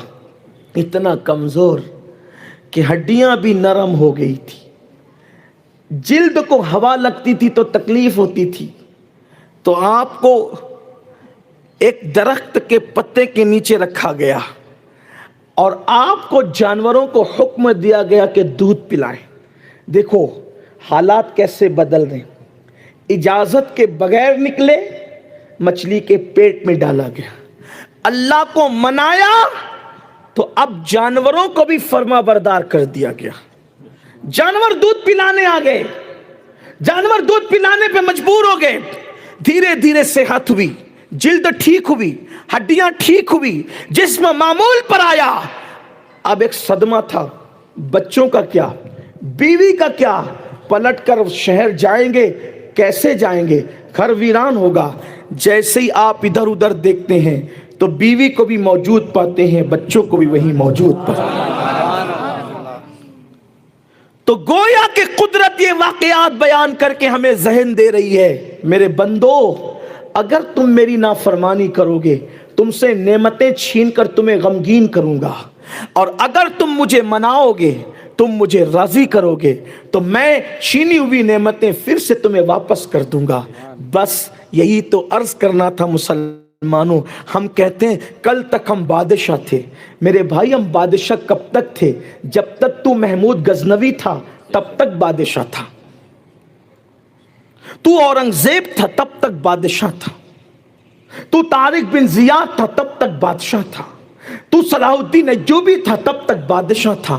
اتنا کمزور کہ ہڈیاں بھی نرم ہو گئی تھی، جلد کو ہوا لگتی تھی تو تکلیف ہوتی تھی، تو آپ کو ایک درخت کے پتے کے نیچے رکھا گیا اور آپ کو جانوروں کو حکم دیا گیا کہ دودھ پلائیں۔ دیکھو حالات کیسے بدل رہے ہیں۔ اجازت کے بغیر نکلے، مچھلی کے پیٹ میں ڈالا گیا، اللہ کو منایا تو اب جانوروں کو بھی فرما بردار کر دیا گیا۔ جانور دودھ پلانے آ گئے، جانور دودھ پلانے پہ مجبور ہو گئے۔ دھیرے دھیرے صحت ہوئی، جلد ٹھیک ہوئی، ہڈیاں ٹھیک ہوئی، جسم معمول پر آیا۔ اب ایک صدمہ تھا، بچوں کا کیا، بیوی کا کیا، پلٹ کر شہر جائیں گے، کیسے جائیں گے، گھر ویران ہوگا۔ جیسے ہی آپ ادھر ادھر دیکھتے ہیں تو بیوی کو بھی موجود پاتے ہیں، بچوں کو بھی وہیں موجود پاتے ہیں۔ تو گویا کہ قدرت یہ واقعات بیان کر کے ہمیں ذہن دے رہی ہے، میرے بندو اگر تم میری نافرمانی کرو گے، تم سے نعمتیں چھین کر تمہیں غمگین کروں گا، اور اگر تم مجھے مناؤ گے، تم مجھے راضی کرو گے، تو میں چھینی ہوئی نعمتیں پھر سے تمہیں واپس کر دوں گا۔ بس یہی تو عرض کرنا تھا مسلمانوں۔ ہم کہتے ہیں کل تک ہم بادشاہ تھے، میرے بھائی ہم بادشاہ کب تک تھے؟ جب تک تو محمود غزنوی تھا تب تک بادشاہ تھا، تو اورنگزیب تھا تب تک بادشاہ تھا، تو طارق بن زیاد تھا تب تک بادشاہ تھا، تو صلاح الدین ایوبی تھا تب تک بادشاہ تھا۔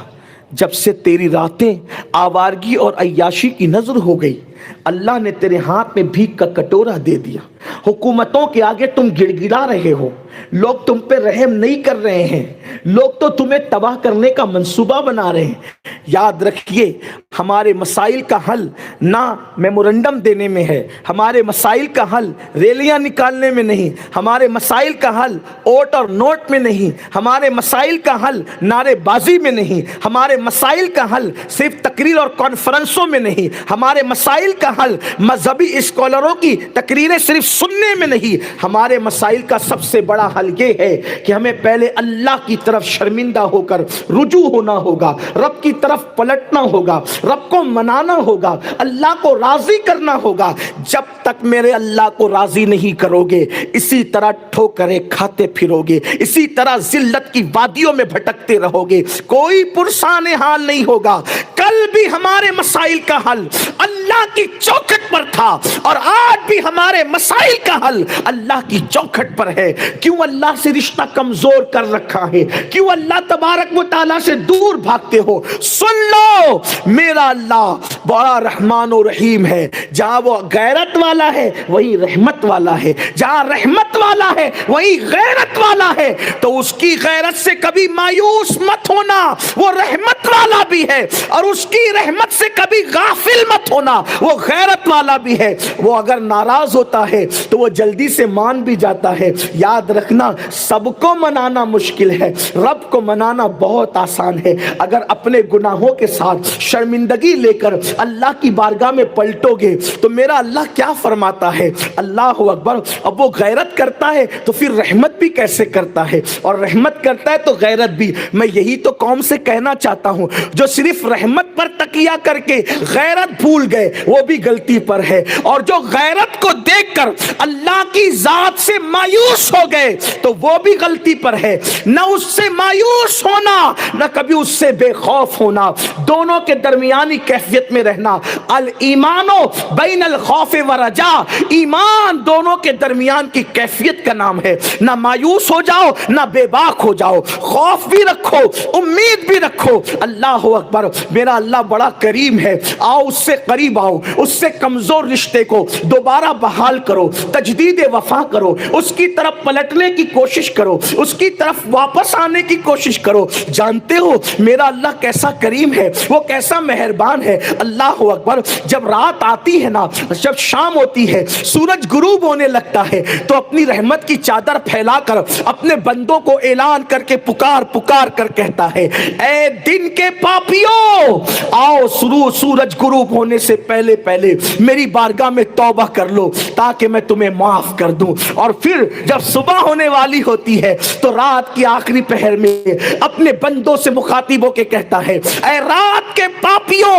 جب سے تیری راتیں آوارگی اور عیاشی کی نظر ہو گئی، اللہ نے تیرے ہاتھ میں بھیک کا کٹورا دے دیا، حکومتوں کے آگے تم گڑ گڑا رہے ہو، لوگ تم پہ رحم نہیں کر رہے ہیں، لوگ تو تمہیں تباہ کرنے کا منصوبہ بنا رہے ہیں۔ یاد رکھیے ہمارے مسائل کا حل نہ میمورنڈم دینے میں ہے، ہمارے مسائل کا حل ریلیاں نکالنے میں نہیں، ہمارے مسائل کا حل اوٹ اور نوٹ میں نہیں، ہمارے مسائل کا حل نعرے بازی میں نہیں، ہمارے مسائل کا حل صرف تقریر اور کانفرنسوں میں نہیں، ہمارے مسائل کا حل مذہبی اسکالروں کی تقریریں صرف سننے میں نہیں۔ ہمارے مسائل کا سب سے بڑا حل یہ ہے کہ ہمیں پہلے اللہ کی طرف شرمندہ ہو کر رجوع ہونا ہوگا، رب کی طرف پلٹنا ہوگا، رب کو منانا ہوگا، اللہ کو راضی کرنا ہوگا۔ جب تک میرے اللہ کو راضی نہیں کرو گے، اسی طرح ٹھوکریں کھاتے پھرو گے، اسی طرح ذلت کی وادیوں میں بھٹکتے رہو گے، کوئی پرسان حال نہیں ہوگا۔ کل بھی ہمارے مسائل کا حل اللہ کی چوکھٹ پر تھا، اور آج بھی ہمارے مسائل کا حل اللہ کی چوکھٹ پر ہے۔ کیوں اللہ سے رشتہ کمزور کر رکھا ہے؟ کیوں اللہ تبارک و تعالیٰ سے دور بھاگتے ہو؟ سن لو، میرا اللہ بڑا رحمان و رحیم ہے۔ جہاں وہ غیرت والا ہے وہی رحمت والا ہے، جہاں رحمت والا ہے وہی غیرت والا ہے۔ تو اس کی غیرت سے کبھی مایوس مت ہونا، وہ رحمت والا بھی ہے، اور اس کی رحمت سے کبھی غافل مت ہونا، وہ غیرت والا بھی ہے۔ وہ اگر ناراض ہوتا ہے تو وہ جلدی سے مان بھی جاتا ہے۔ یاد رکھنا سب کو منانا مشکل ہے، رب کو منانا بہت آسان ہے۔ اگر اپنے گناہوں کے ساتھ شرمندگی لے کر اللہ کی بارگاہ میں پلٹو گے تو میرا اللہ کیا فرماتا ہے؟ اللہ اکبر۔ اب وہ غیرت کرتا ہے تو پھر رحمت بھی کیسے کرتا ہے، اور رحمت کرتا ہے تو غیرت بھی۔ میں یہی تو قوم سے کہنا چاہتا ہوں، جو صرف رحمت پر تکیہ کر کے غیرت بھول گئے وہ بھی غلطی پر ہے، اور جو غیرت کو دیکھ کر اللہ کی ذات سے مایوس ہو گئے تو وہ بھی غلطی پر ہے۔ نہ اس سے مایوس ہونا، نہ کبھی اس سے بے خوف ہونا، دونوں کے درمیانی کیفیت میں رہنا۔ الایمانو بین الخوف والرجا، ایمان دونوں کے درمیان کی کیفیت کا نام ہے۔ نہ مایوس ہو جاؤ نہ بے باک ہو جاؤ، خوف بھی رکھو امید بھی رکھو۔ اللہ اکبر۔ میرا اللہ بڑا کریم ہے، آؤ اس سے قریب آؤ، اس سے کمزور رشتے کو دوبارہ بحال کرو، تجدید وفا کرو، اس کی طرف پلٹنے کی کوشش کرو، اس کی طرف واپس آنے کی کوشش کرو۔ جانتے ہو میرا اللہ کیسا کریم ہے، وہ کیسا مہربان ہے۔ اللہ اکبر۔ جب رات آتی ہے نا، جب شام ہوتی ہے، سورج غروب ہونے لگتا ہے تو اپنی رحمت کی چادر پھیلا کر اپنے بندوں کو اعلان کر کے پکار پکار کر کہتا ہے، اے دن کے پاپیوں، آؤ سورج غروب ہونے سے پہلے پہلے میری بارگاہ میں توبہ کر لو تاکہ میں تمہیں معاف کر دوں۔ اور پھر جب صبح ہونے والی ہوتی ہے تو رات کی آخری پہر میں اپنے بندوں سے مخاطب ہو کے کہتا ہے اے رات کے پاپیوں،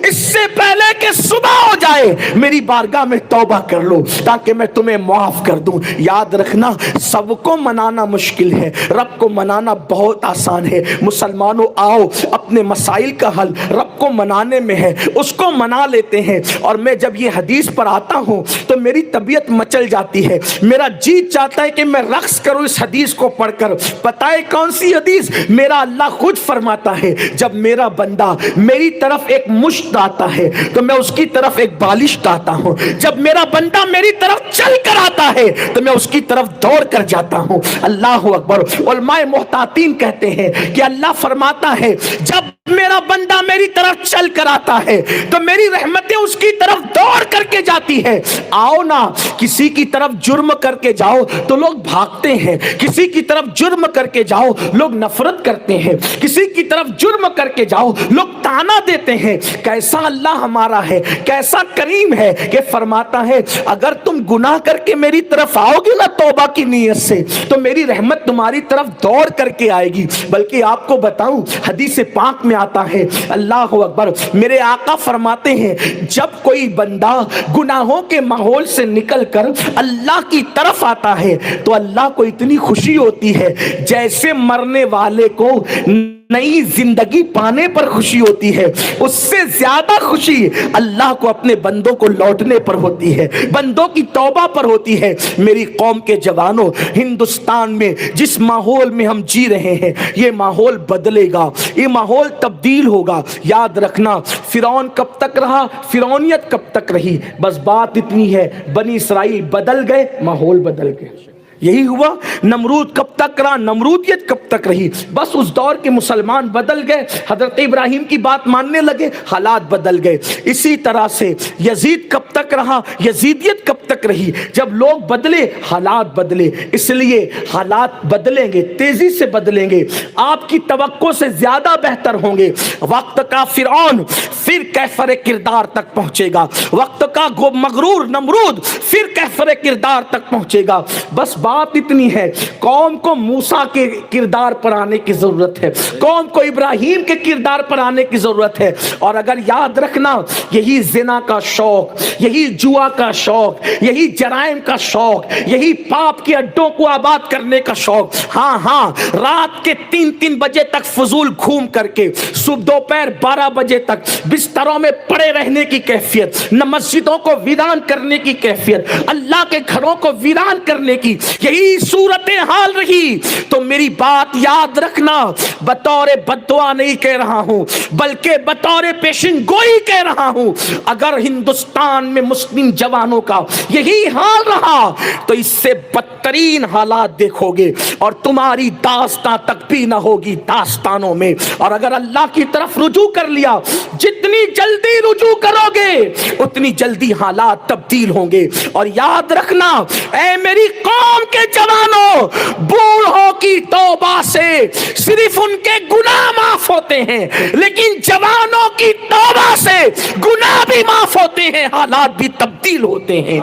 اس سے پہلے کہ صبح ہو جائے میری بارگاہ میں توبہ کر لو تاکہ میں تمہیں معاف کر دوں۔ یاد رکھنا، سب کو منانا مشکل ہے، رب کو منانا بہت آسان ہے۔ مسلمانوں آؤ، اپنے مسائل کا حل رب کو منانے میں ہے، اس کو منا لیتے ہیں۔ اور میں جب یہ حدیث پر آتا ہوں تو میری طبیعت مچل جاتی ہے، میرا جی چاہتا ہے کہ میں رقص کروں اس حدیث کو پڑھ کر۔ پتہ ہے کون سی حدیث؟ میرا اللہ خود فرماتا ہے جب میرا بندہ میری طرف ایک مشت آتا ہے تو میں اس کی طرف ایک بالشت آتا ہوں، جب میرا بندہ میری طرف چل کر آتا ہے تو میں اس کی طرف دوڑ کر جاتا ہوں۔ اللہ اکبر۔ علماء محتاطین کہتے ہیں کہ اللہ فرماتا ہے جب میرا بندہ میری طرف چل کر آتا ہے تو میری رحمتیں اس کی طرف دوڑ کر کے جاتی ہے۔ آؤ نا، کسی کی طرف جرم کر کے جاؤ تو لوگ بھاگتے ہیں، کسی کی طرف جرم کر کے جاؤ لوگ نفرت کرتے ہیں، کسی کی طرف جرم کر کے جاؤ لوگ تانا دیتے ہیں۔ کیسا اللہ ہمارا ہے، کیسا کریم ہے کہ فرماتا ہے اگر تم گناہ کر کے میری طرف آؤ گے نا توبہ کی نیت سے تو میری رحمت تمہاری طرف دوڑ کر کے آئے گی۔ بلکہ آپ کو بتاؤں، حدیث پاک میں آتا ہے، اللہ اکبر، میرے آقا فرماتے ہیں جب کوئی بندہ گناہوں کے ماحول سے نکل کر اللہ کی طرف آتا ہے تو اللہ کو اتنی خوشی ہوتی ہے جیسے مرنے والے کو نئی زندگی پانے پر خوشی ہوتی ہے، اس سے زیادہ خوشی اللہ کو اپنے بندوں کو لوٹنے پر ہوتی ہے، بندوں کی توبہ پر ہوتی ہے۔ میری قوم کے جوانوں، ہندوستان میں جس ماحول میں ہم جی رہے ہیں یہ ماحول بدلے گا، یہ ماحول تبدیل ہوگا۔ یاد رکھنا، فرعون کب تک رہا، فرعونیت کب تک رہی، بس بات اتنی ہے، بنی اسرائیل بدل گئے، ماحول بدل گئے۔ یہی ہوا۔ نمرود کب تک رہا، نمرودیت کب تک رہی، بس اس دور کے مسلمان بدل گئے، حضرت ابراہیم کی بات ماننے لگے، حالات بدل گئے۔ اسی طرح سے یزید کب تک رہا، یزیدیت کب تک رہی، جب لوگ بدلے حالات بدلے۔ اس لیے حالات بدلیں گے، تیزی سے بدلیں گے، آپ کی توقع سے زیادہ بہتر ہوں گے۔ وقت کا فرعون پھر کیفر کردار تک پہنچے گا، وقت کا مغرور نمرود پھر کیفر کردار تک پہنچے گا۔ بس بات اتنی ہے، قوم کو موسیٰ کے کردار پر آنے کی ضرورت ہے، قوم کو ابراہیم کے کردار پر آنے کی ضرورت ہے۔ اور اگر یاد رکھنا، یہی زنا کا شوق، یہی جوا کا شوق، یہی جرائم کا شوق، یہی پاپ کے اڈوں کو آباد کرنے کا شوق، ہاں رات کے 3 بجے تک فضول گھوم کر کے صبح دوپہر 12 بجے تک بستروں میں پڑے رہنے کی کیفیت، نہ مسجدوں کو ویران کرنے کی کیفیت، اللہ کے گھروں کو ویران کرنے کی یہی صورتحال رہی تو میری بات یاد رکھنا، بطور بددعا نہیں کہہ رہا ہوں بلکہ بطور پیشن گوئی کہہ رہا ہوں، اگر ہندوستان میں مسلم جوانوں کا یہی حال رہا تو اس سے بدترین حالات دیکھو گے اور تمہاری داستان تک بھی نہ ہوگی داستانوں میں۔ اور اگر اللہ کی طرف رجوع کر لیا، جتنی جلدی رجوع کرو گے اتنی جلدی حالات تبدیل ہوں گے۔ اور یاد رکھنا، اے میری قوم کے جوانوں، بوڑھوں کی توبہ سے صرف ان کے گناہ معاف ہوتے ہیں، لیکن جوانوں کی توبہ سے گناہ بھی معاف ہوتے ہیں، حالات بھی تبدیل ہوتے ہیں۔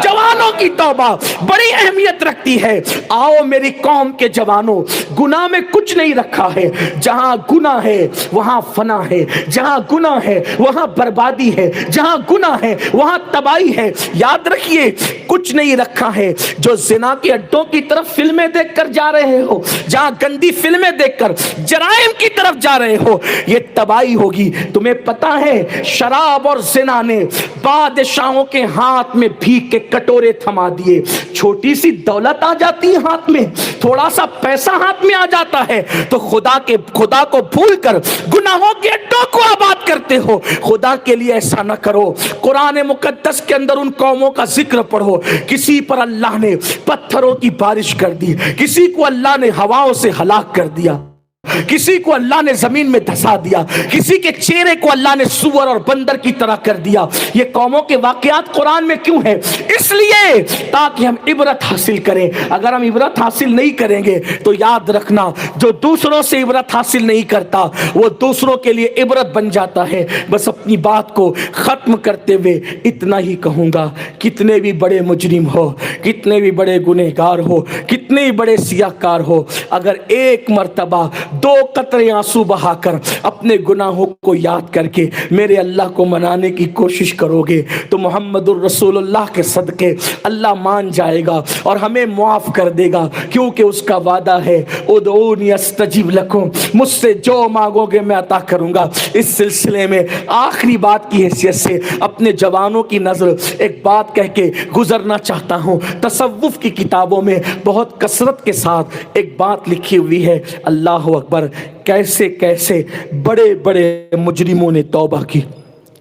جوانوں کی توبہ بڑی اہمیت رکھتی ہے۔ آؤ میری قوم کے جوانوں، گناہ میں کچھ نہیں رکھا ہے، جہاں گناہ ہے وہاں فنا ہے، جہاں گناہ ہے وہاں بربادی ہے، جہاں گناہ ہے وہاں تباہی ہے۔ یاد رکھیے، کچھ نہیں رکھا ہے۔ جو زنا کے اڈوں کی طرف فلمیں دیکھ کر جا رہے ہو، جہاں گندی فلمیں دیکھ کر جرائم کی طرف جا رہے ہو، یہ تباہی ہوگی۔ تمہیں پتا ہے شراب اور زنا نے بادشاہوں کے ہاتھ میں بھیک کے کٹورے تھما دیے۔ چھوٹی سی دولت آ جاتی ہے ہاتھ میں، تھوڑا سا پیسہ ہاتھ میں آ جاتا ہے تو خدا کو بھول کر گناہوں کے اڈوں کو آباد کرتے ہو۔ خدا کے لیے ایسا نہ کرو۔ قرآن مقدس کے اندر ان قوموں کا ذکر پڑھو، کسی پر اللہ نے پتھروں کی بارش کر دی، کسی کو اللہ نے ہواؤں سے ہلاک کر دیا۔ کسی کو اللہ نے زمین میں دھسا دیا, کسی کے چہرے کو اللہ نے سور اور بندر کی طرح کر دیا. یہ قوموں کے واقعات قرآن میں کیوں ہیں؟ اس لیے تاکہ ہم عبرت حاصل کریں. اگر ہم عبرت حاصل نہیں کریں گے تو یاد رکھنا, جو دوسروں سے عبرت حاصل نہیں کرتا وہ دوسروں کے لیے عبرت بن جاتا ہے. بس اپنی بات کو ختم کرتے ہوئے اتنا ہی کہوں گا, کتنے بھی بڑے مجرم ہو, کتنے بھی بڑے گنہگار ہو, کتنے بھی بڑے سیاہکار ہو, اگر ایک مرتبہ 2 قطرے آنسو بہا کر اپنے گناہوں کو یاد کر کے میرے اللہ کو منانے کی کوشش کرو گے تو محمد الرسول اللہ کے صدقے اللہ مان جائے گا اور ہمیں معاف کر دے گا, کیونکہ اس کا وعدہ ہے ادعونی استجب لکم, مجھ سے جو مانگو گے میں عطا کروں گا. اس سلسلے میں آخری بات کی حیثیت سے اپنے جوانوں کی نظر ایک بات کہہ کے گزرنا چاہتا ہوں. تصوف کی کتابوں میں بہت کثرت کے ساتھ ایک بات لکھی ہوئی ہے, اللہ اکبر, کیسے کیسے بڑے بڑے مجرموں نے توبہ کی,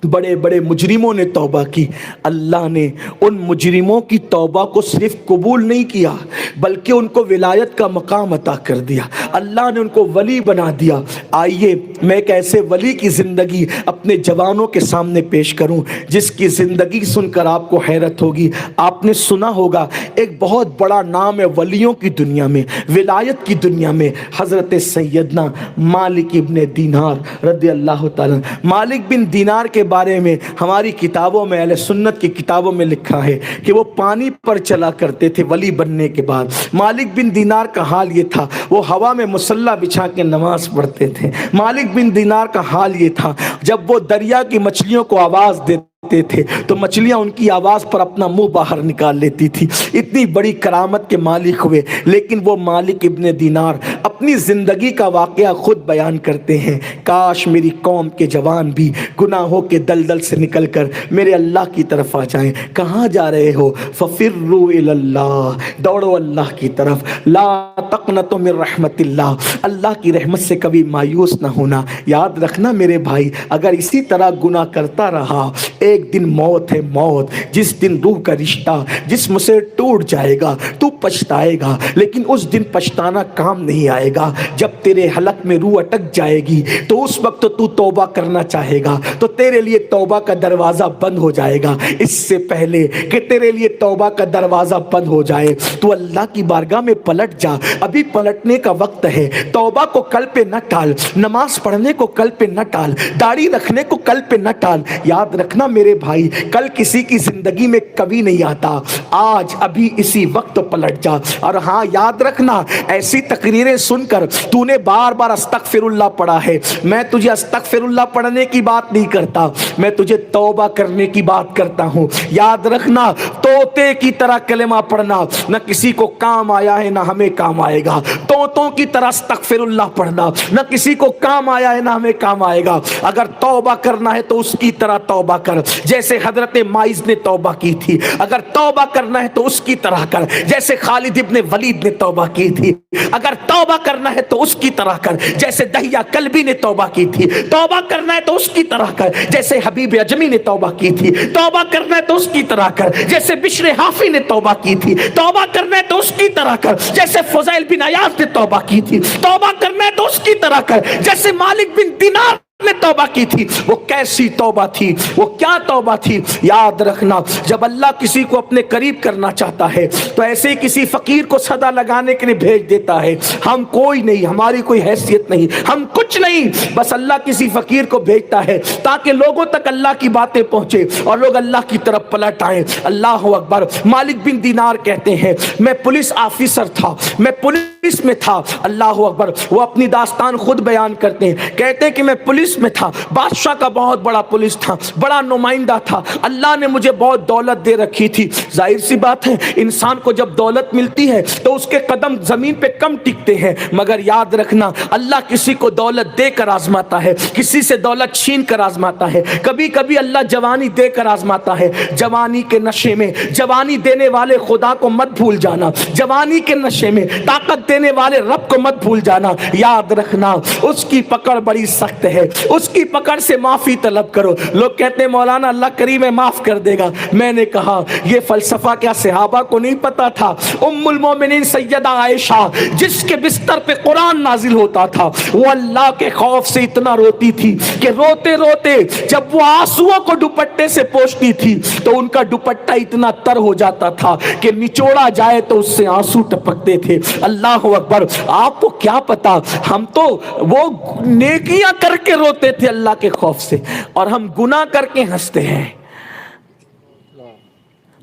بڑے بڑے مجرموں نے توبہ کی. اللہ نے ان مجرموں کی توبہ کو صرف قبول نہیں کیا بلکہ ان کو ولایت کا مقام عطا کر دیا. اللہ نے ان کو ولی بنا دیا. آئیے میں ایک ایسے ولی کی زندگی اپنے جوانوں کے سامنے پیش کروں جس کی زندگی سن کر آپ کو حیرت ہوگی. آپ نے سنا ہوگا ایک بہت بڑا نام ہے ولیوں کی دنیا میں, ولایت کی دنیا میں, حضرت سیدنا مالک ابن دینار رضی اللہ تعالیٰ. مالک بن دینار کے بارے میں ہماری کتابوں میں, اہل سنت کی کتابوں میں لکھا ہے کہ وہ پانی پر چلا کرتے تھے ولی بننے کے بعد. مالک بن دینار کا حال یہ تھا, وہ ہوا میں مصلی بچھا کے نماز پڑھتے تھے. مالک بن دینار کا حال یہ تھا, جب وہ دریا کی مچھلیوں کو آواز دیتے تھے تو مچھلیاں ان کی آواز پر اپنا منہ باہر نکال لیتی تھی. اتنی بڑی کرامت کے مالک ہوئے. لیکن وہ مالک ابن دینار اپنی زندگی کا واقعہ خود بیان کرتے ہیں, کاش میری قوم کے جوان بھی گناہوں کے دلدل سے نکل کر میرے اللہ کی طرف آ جائیں. کہاں جا رہے ہو؟ ففروا الی اللہ, دوڑو اللہ کی طرف. لا تقنطوا من رحمت اللہ, اللہ کی رحمت سے کبھی مایوس نہ ہونا. یاد رکھنا میرے بھائی, اگر اسی طرح گناہ کرتا رہا ایک دن موت ہے موت. جس دن روح کا رشتہ جسم سے ٹوٹ جائے گا تو پچھتائے گا, لیکن اس دن پچھتانا کام نہیں آئے گا. جب تیرے حلق میں روح اٹک جائے گی تو اس وقت تو توبہ کرنا چاہے گا تو تیرے لیے توبہ کا دروازہ بند ہو جائے گا. اس سے پہلے کہ تیرے لیے توبہ کا دروازہ بند ہو جائے تو اللہ کی بارگاہ میں پلٹ جا, ابھی پلٹنے کا وقت ہے. توبہ کو کل پہ نہ ٹال, نماز پڑھنے کو کل پہ نہ ٹال, داڑھی رکھنے کو کل پہ نہ ٹال. یاد رکھنا میرے بھائی, کل کسی کی زندگی میں کبھی نہیں آتا, آج ابھی اسی وقت پلٹ جا. اور ہاں یاد رکھنا, ایسی تقریریں سن کر تو نے بار بار استغفر اللہ پڑھا ہے, میں تجھے استغفر اللہ پڑھنے کی بات نہیں کرتا, میں تجھے توبہ کرنے کی بات کرتا ہوں. یاد رکھنا, طوطے کی طرح کلمہ پڑھنا نہ کسی کو کام آیا ہے نہ ہمیں کام آئے گا. طوطوں کی طرح استغفر اللہ پڑھنا نہ کسی کو کام آیا ہے نہ ہمیں کام آئے گا. اگر توبہ کرنا ہے تو اس کی طرح توبہ کر جیسے حضرت مائز نے توبہ کی تھی. اگر توبہ کرنا ہے تو اس کی طرح کر جیسے خالد ابن ولید نے توبہ کی تھی. اگر توبہ کرنا ہے تو اس کی طرح کر جیسے دہیہ کلبی نے توبہ کی تھی. توبہ کرنا ہے تو اس کی طرح کر جیسے حبیب اجمی نے توبہ کی تھی. توبہ کرنا ہے تو اس کی طرح کر جیسے بشر حافی نے توبہ کی تھی. توبہ کرنا ہے تو اس کی طرح کر جیسے فضیل بن عیاض نے توبہ کی تھی. توبہ کرنا ہے تو اس کی طرح کر جیسے مالک بن دینار نے توبہ کی تھی. وہ کیسی توبہ تھی, وہ کیا توبہ تھی. یاد رکھنا, جب اللہ کسی کو اپنے قریب کرنا چاہتا ہے تو ایسے ہی کسی فقیر کو صدا لگانے کے لیے بھیج دیتا ہے. ہم کوئی نہیں, ہماری کوئی حیثیت نہیں, ہم کچھ نہیں, بس اللہ کسی فقیر کو بھیجتا ہے تاکہ لوگوں تک اللہ کی باتیں پہنچے اور لوگ اللہ کی طرف پلٹ آئیں. اللہ اکبر. مالک بن دینار کہتے ہیں میں پولیس آفیسر تھا, میں پولیس میں تھا. اللہ اکبر. وہ اپنی داستان خود بیان کرتے ہیں, کہتے ہیں کہ میں پولیس میں تھا, بادشاہ کا بہت بڑا پولیس تھا, بڑا نمائندہ تھا. اللہ نے مجھے بہت دولت دے رکھی تھی. ظاہر سی بات ہے انسان کو جب دولت ملتی ہے تو اس کے قدم زمین پہ کم ٹکتے ہیں, مگر یاد رکھنا اللہ کسی کو دولت دے کر آزماتا ہے, کسی سے دولت چھین کر آزماتا ہے. کبھی کبھی اللہ جوانی دے کر آزماتا ہے. جوانی کے نشے میں جوانی دینے والے خدا کو مت بھول جانا, جوانی کے نشے میں طاقت دینے والے رب کو مت بھول جانا. یاد رکھنا اس کی پکڑ بڑی سخت ہے. اس کی پکڑ سے معافی طلب کرو. لوگ کہتے ہیں مولانا اللہ کریم ہے معاف کر دے گا. میں نے کہا یہ فلسفہ کیا صحابہ کو نہیں پتا تھا؟ ام المومنین سیدہ عائشہ جس کے بستر پہ قرآن نازل ہوتا تھا وہ اللہ کے خوف سے اتنا روتی تھی کہ روتے روتے جب وہ آنسوؤں کو دوپٹے سے پوچھتی تھی تو ان کا دوپٹہ اتنا تر ہو جاتا تھا کہ نچوڑا جائے تو اس سے آنسو ٹپکتے تھے. اللہ اکبر. آپ کو کیا پتا، ہم تو وہ نیکیاں کر کے روتے تھے اللہ کے خوف سے، اور ہم گناہ کر کے ہنستے ہیں.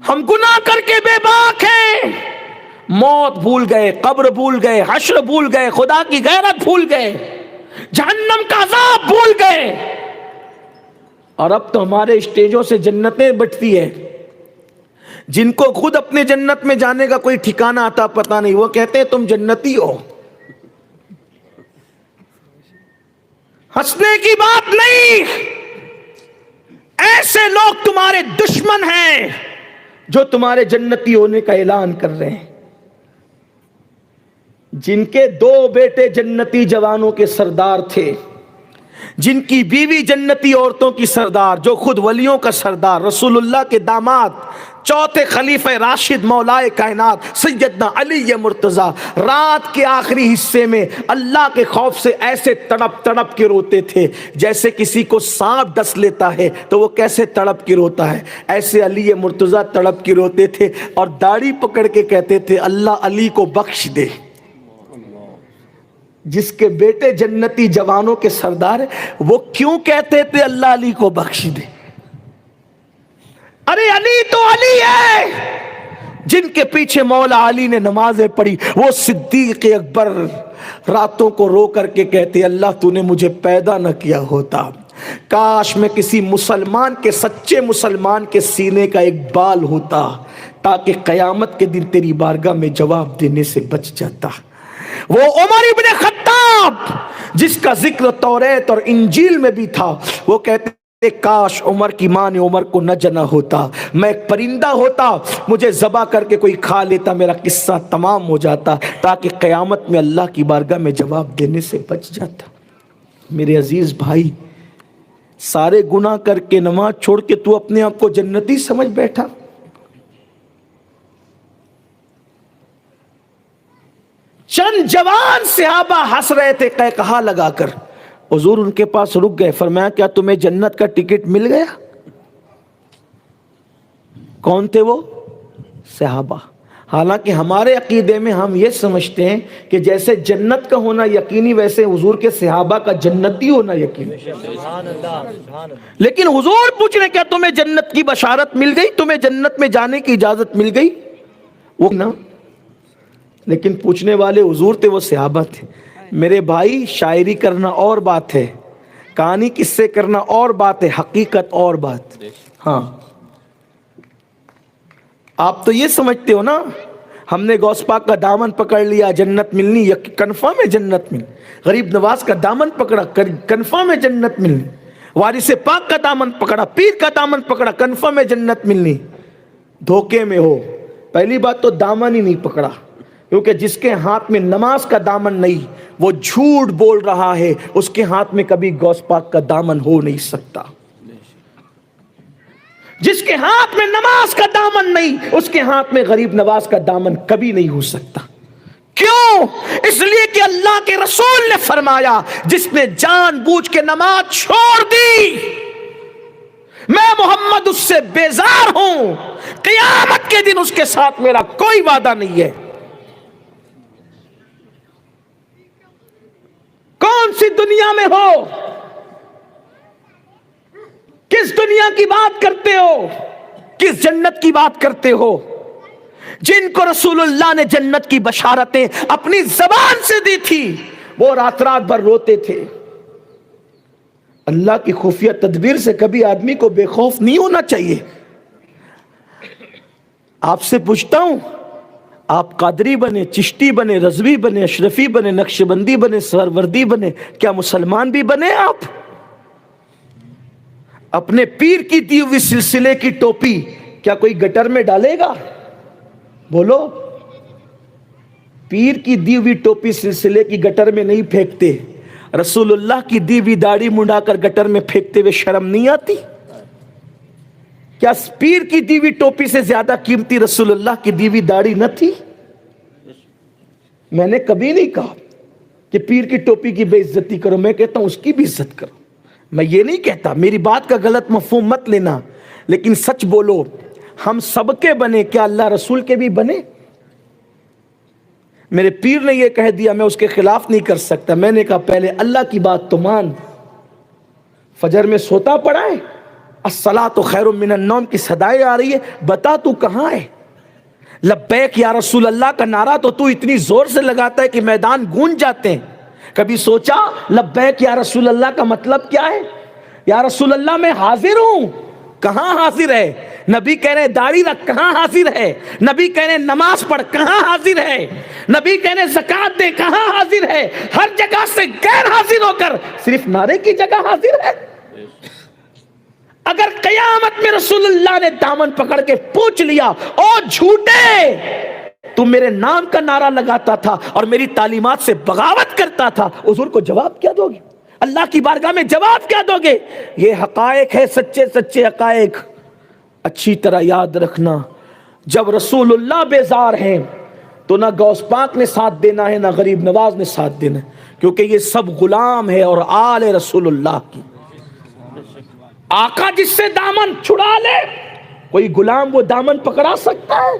ہم گناہ کر کے بے باک ہیں. موت بھول گئے، قبر بھول گئے، حشر بھول گئے، خدا کی غیرت بھول گئے، جہنم کا عذاب بھول گئے. اور اب تو ہمارے اسٹیجوں سے جنتیں بٹتی ہے. جن کو خود اپنے جنت میں جانے کا کوئی ٹھکانہ آتا پتہ نہیں، وہ کہتے ہیں تم جنتی ہو. ہنسنے کی بات نہیں. ایسے لوگ تمہارے دشمن ہیں جو تمہارے جنتی ہونے کا اعلان کر رہے ہیں. جن کے 2 بیٹے جنتی جوانوں کے سردار تھے، جن کی بیوی جنتی عورتوں کی سردار، جو خود ولیوں کا سردار، رسول اللہ کے داماد، چوتھے خلیفہ راشد مولائے کائنات سیدنا علی مرتضیٰ، رات کے آخری حصے میں اللہ کے خوف سے ایسے تڑپ تڑپ کے روتے تھے جیسے کسی کو سانپ ڈس لیتا ہے تو وہ کیسے تڑپ کے روتا ہے، ایسے علی مرتضیٰ تڑپ کے روتے تھے اور داڑھی پکڑ کے کہتے تھے اللہ علی کو بخش دے. جس کے بیٹے جنتی جوانوں کے سردار ہیں وہ کیوں کہتے تھے اللہ علی کو بخش دے؟ ارے علی تو علی ہے. جن کے پیچھے مولا علی نے نمازیں پڑھی وہ صدیق اکبر راتوں کو رو کر کے کہتے اللہ تو نے مجھے پیدا نہ کیا ہوتا، کاش میں کسی مسلمان کے، سچے مسلمان کے سینے کا ایک بال ہوتا تاکہ قیامت کے دن تیری بارگاہ میں جواب دینے سے بچ جاتا. وہ عمر ابن خطاب جس کا ذکر توریت اور انجیل میں بھی تھا، وہ کہتے کاش عمر کی ماں نے عمر کو نہ جنا ہوتا، میں ایک پرندہ ہوتا، مجھے ذبح کر کے کوئی کھا لیتا، میرا قصہ تمام ہو جاتا تاکہ قیامت میں اللہ کی بارگاہ میں جواب دینے سے بچ جاتا. میرے عزیز بھائی، سارے گناہ کر کے نماز چھوڑ کے تو اپنے آپ کو جنتی سمجھ بیٹھا. چند جوان صحابہ ہنس رہے تھے قہقہا لگا کر. حضور ان کے پاس رک گئے، فرمایا کیا تمہیں جنت کا ٹکٹ مل گیا؟ کون تھے وہ؟ صحابہ. حالانکہ ہمارے عقیدے میں ہم یہ سمجھتے ہیں کہ جیسے جنت کا ہونا یقینی ویسے حضور کے صحابہ کا جنتی ہونا یقینی. لیکن حضور پوچھ رہے کیا تمہیں جنت کی بشارت مل گئی، تمہیں جنت میں جانے کی اجازت مل گئی؟ وہ نا، لیکن پوچھنے والے حضور تھے، وہ صحابہ تھے. میرے بھائی، شاعری کرنا اور بات ہے، کہانی قصے کرنا اور بات ہے، حقیقت اور بات. ہاں، آپ تو یہ سمجھتے ہو نا ہم نے غوث پاک کا دامن پکڑ لیا جنت ملنی، کنفرم ہے جنت ملنی. غریب نواز کا دامن پکڑا، کنفرم ہے جنت ملنی. وارث پاک کا دامن پکڑا، پیر کا دامن پکڑا، کنفرم ہے جنت ملنی. دھوکے میں ہو. پہلی بات تو دامن ہی نہیں پکڑا، کیونکہ جس کے ہاتھ میں نماز کا دامن نہیں وہ جھوٹ بول رہا ہے، اس کے ہاتھ میں کبھی غوث پاک کا دامن ہو نہیں سکتا. جس کے ہاتھ میں نماز کا دامن نہیں اس کے ہاتھ میں غریب نواز کا دامن کبھی نہیں ہو سکتا. کیوں؟ اس لیے کہ اللہ کے رسول نے فرمایا جس نے جان بوجھ کے نماز چھوڑ دی میں محمد اس سے بیزار ہوں، قیامت کے دن اس کے ساتھ میرا کوئی وعدہ نہیں ہے. کون سی دنیا میں ہو، کس دنیا کی بات کرتے ہو، کس جنت کی بات کرتے ہو؟ جن کو رسول اللہ نے جنت کی بشارتیں اپنی زبان سے دی تھی وہ رات رات بھر روتے تھے. اللہ کی خفیہ تدبیر سے کبھی آدمی کو بے خوف نہیں ہونا چاہیے. آپ سے پوچھتا ہوں، آپ قادری بنے، چشتی بنے، رضوی بنے، اشرفی بنے، نقشبندی بنے، سہروردی بنے، کیا مسلمان بھی بنے؟ آپ اپنے پیر کی دی ہوئی سلسلے کی ٹوپی کیا کوئی گٹر میں ڈالے گا؟ بولو. پیر کی دی ہوئی ٹوپی سلسلے کی گٹر میں نہیں پھینکتے. رسول اللہ کی دی ہوئی داڑھی منڈا کر گٹر میں پھینکتے ہوئے شرم نہیں آتی؟ کیا پیر کی دی ہوئی ٹوپی سے زیادہ قیمتی رسول اللہ کی دی ہوئی داڑھی نہ تھی؟ میں نے کبھی نہیں کہا کہ پیر کی ٹوپی کی بے عزتی کرو، میں کہتا ہوں اس کی بھی عزت کرو. میں یہ نہیں کہتا، میری بات کا غلط مفہوم مت لینا، لیکن سچ بولو، ہم سب کے بنے، کیا اللہ رسول کے بھی بنے؟ میرے پیر نے یہ کہہ دیا، میں اس کے خلاف نہیں کر سکتا. میں نے کہا پہلے اللہ کی بات تو مان. فجر میں سوتا پڑا ہے، الصلاۃ خیر من النوم کی صدائیں آ رہی ہے، بتا تو کہاں ہے؟ لبیک یا رسول اللہ کا نعرہ تو اتنی زور سے لگاتا ہے کہ میدان گونج جاتے ہیں. کبھی سوچا لبیک یا رسول اللہ کا مطلب کیا ہے؟ یا رسول اللہ میں حاضر ہوں. کہاں حاضر ہے؟ نبی کہہ رہے داڑھی رکھ، کہاں حاضر ہے؟ نبی کہہ رہے نماز پڑھ، کہاں حاضر ہے؟ نبی کہہ رہے زکوٰۃ دے، کہاں حاضر ہے؟ ہر جگہ سے غیر حاضر ہو کر صرف نعرے کی جگہ حاضر ہے. اگر قیامت میں رسول اللہ نے دامن پکڑ کے پوچھ لیا، او جھوٹے، تو میرے نام کا نعرہ لگاتا تھا اور میری تعلیمات سے بغاوت کرتا تھا، حضور کو جواب کیا دو گے؟ اللہ کی بارگاہ میں جواب کیا دو گے؟ یہ حقائق ہے، سچے سچے حقائق. اچھی طرح یاد رکھنا، جب رسول اللہ بیزار ہیں تو نہ غوث پاک نے ساتھ دینا ہے، نہ غریب نواز نے ساتھ دینا ہے، کیونکہ یہ سب غلام ہے اور آل رسول اللہ کی. آقا جس سے دامن چھڑا لے، کوئی غلام وہ دامن پکڑا سکتا ہے؟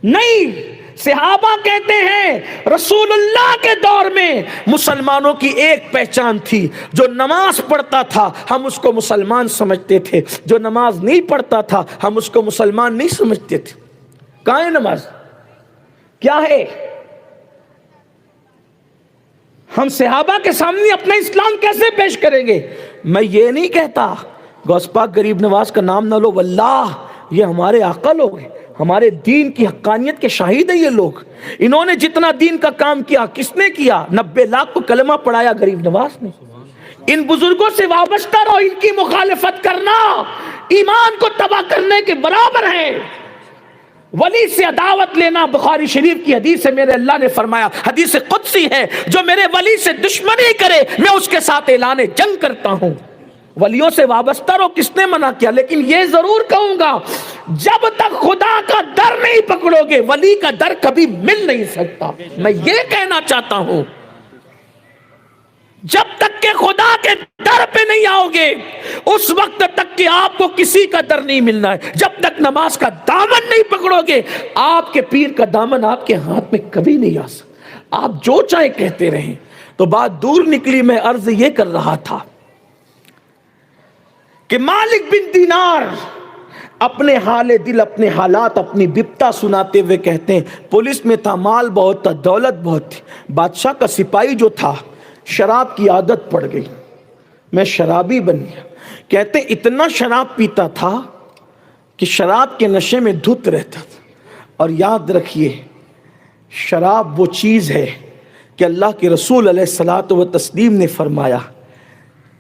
نہیں. صحابہ کہتے ہیں رسول اللہ کے دور میں مسلمانوں کی ایک پہچان تھی، جو نماز پڑھتا تھا ہم اس کو مسلمان سمجھتے تھے، جو نماز نہیں پڑھتا تھا ہم اس کو مسلمان نہیں سمجھتے تھے. کہاں ہے نماز؟ کیا ہے؟ ہم صحابہ کے سامنے اپنا اسلام کیسے پیش کریں گے؟ میں یہ نہیں کہتا غوث پاک غریب نواز کا نام نہ لو، واللہ یہ ہمارے آقا لوگ ہیں، ہمارے دین کی حقانیت کے شاہد ہیں. یہ لوگ، انہوں نے جتنا دین کا کام کیا کس نے کیا؟ 90 لاکھ کو کلمہ پڑھایا غریب نواز نے. ان بزرگوں سے وابستہ رہو، ان کی مخالفت کرنا ایمان کو تباہ کرنے کے برابر ہے. ولی سے عداوت لینا، بخاری شریف کی حدیث ہے، میرے اللہ نے فرمایا، حدیث قدسی ہے، جو میرے ولی سے دشمنی کرے میں اس کے ساتھ اعلان جنگ کرتا ہوں. ولیوں سے وابستہ رہو، کس نے منع کیا؟ لیکن یہ ضرور کہوں گا، جب تک خدا کا در نہیں پکڑو گے ولی کا در کبھی مل نہیں سکتا. میں یہ کہنا چاہتا ہوں، جب تک کہ خدا کے در پہ نہیں آؤ گے اس وقت تک کہ آپ کو کسی کا در نہیں ملنا ہے. جب تک نماز کا دامن نہیں پکڑو گے آپ کے پیر کا دامن آپ کے ہاتھ میں کبھی نہیں آ سکتا. آپ جو چاہے کہتے رہیں. تو بات دور نکلی، میں عرض یہ کر رہا تھا کہ مالک بن دینار اپنے حال دل، اپنے حالات، اپنی بپتا سناتے ہوئے کہتے ہیں پولیس میں تھا، مال بہت تھا، دولت بہت تھی. بادشاہ کا سپاہی جو تھا شراب کی عادت پڑ گئی، میں شرابی بن گیا. کہتے اتنا شراب پیتا تھا کہ شراب کے نشے میں دھت رہتا تھا. اور یاد رکھیے شراب وہ چیز ہے کہ اللہ کے رسول علیہ الصلوۃ والتسلیم نے فرمایا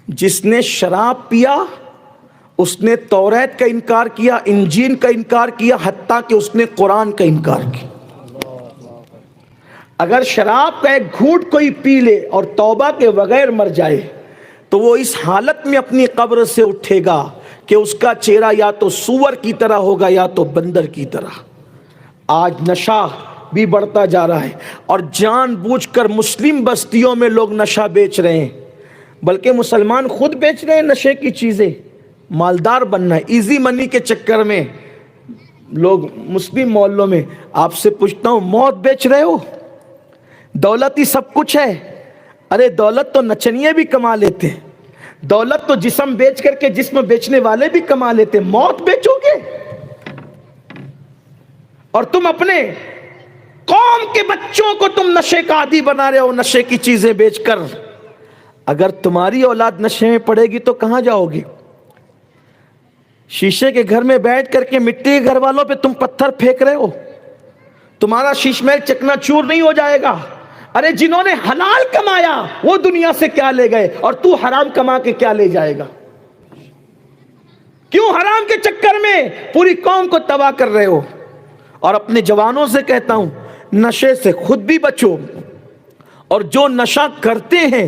جس نے شراب پیا اس نے توریت کا انکار کیا، انجیل کا انکار کیا، حتیٰ کہ اس نے قرآن کا انکار کیا. اگر شراب کا ایک گھونٹ کوئی پی لے اور توبہ کے بغیر مر جائے تو وہ اس حالت میں اپنی قبر سے اٹھے گا کہ اس کا چہرہ یا تو سور کی طرح ہوگا یا تو بندر کی طرح. آج نشہ بھی بڑھتا جا رہا ہے اور جان بوجھ کر مسلم بستیوں میں لوگ نشہ بیچ رہے ہیں، بلکہ مسلمان خود بیچ رہے ہیں نشے کی چیزیں. مالدار بننا ہے، ایزی منی کے چکر میں لوگ مسلم محلوں میں. آپ سے پوچھتا ہوں موت بیچ رہے ہو؟ دولت ہی سب کچھ ہے. ارے دولت تو نچنیے بھی کما لیتے ہیں، دولت تو جسم بیچ کر کے جسم بیچنے والے بھی کما لیتے ہیں. موت بیچو گے؟ اور تم اپنے قوم کے بچوں کو تم نشے کا عادی بنا رہے ہو، نشے کی چیزیں بیچ کر. اگر تمہاری اولاد نشے میں پڑے گی تو کہاں جاؤ گے؟ شیشے کے گھر میں بیٹھ کر کے مٹی کے گھر والوں پہ تم پتھر پھینک رہے ہو، تمہارا شیش محل چکنا چور نہیں ہو جائے گا. ارے جنہوں نے حلال کمایا وہ دنیا سے کیا لے گئے اور تو حرام کما کے کیا لے جائے گا؟ کیوں حرام کے چکر میں پوری قوم کو تباہ کر رہے ہو؟ اور اپنے جوانوں سے کہتا ہوں نشے سے خود بھی بچو، اور جو نشہ کرتے ہیں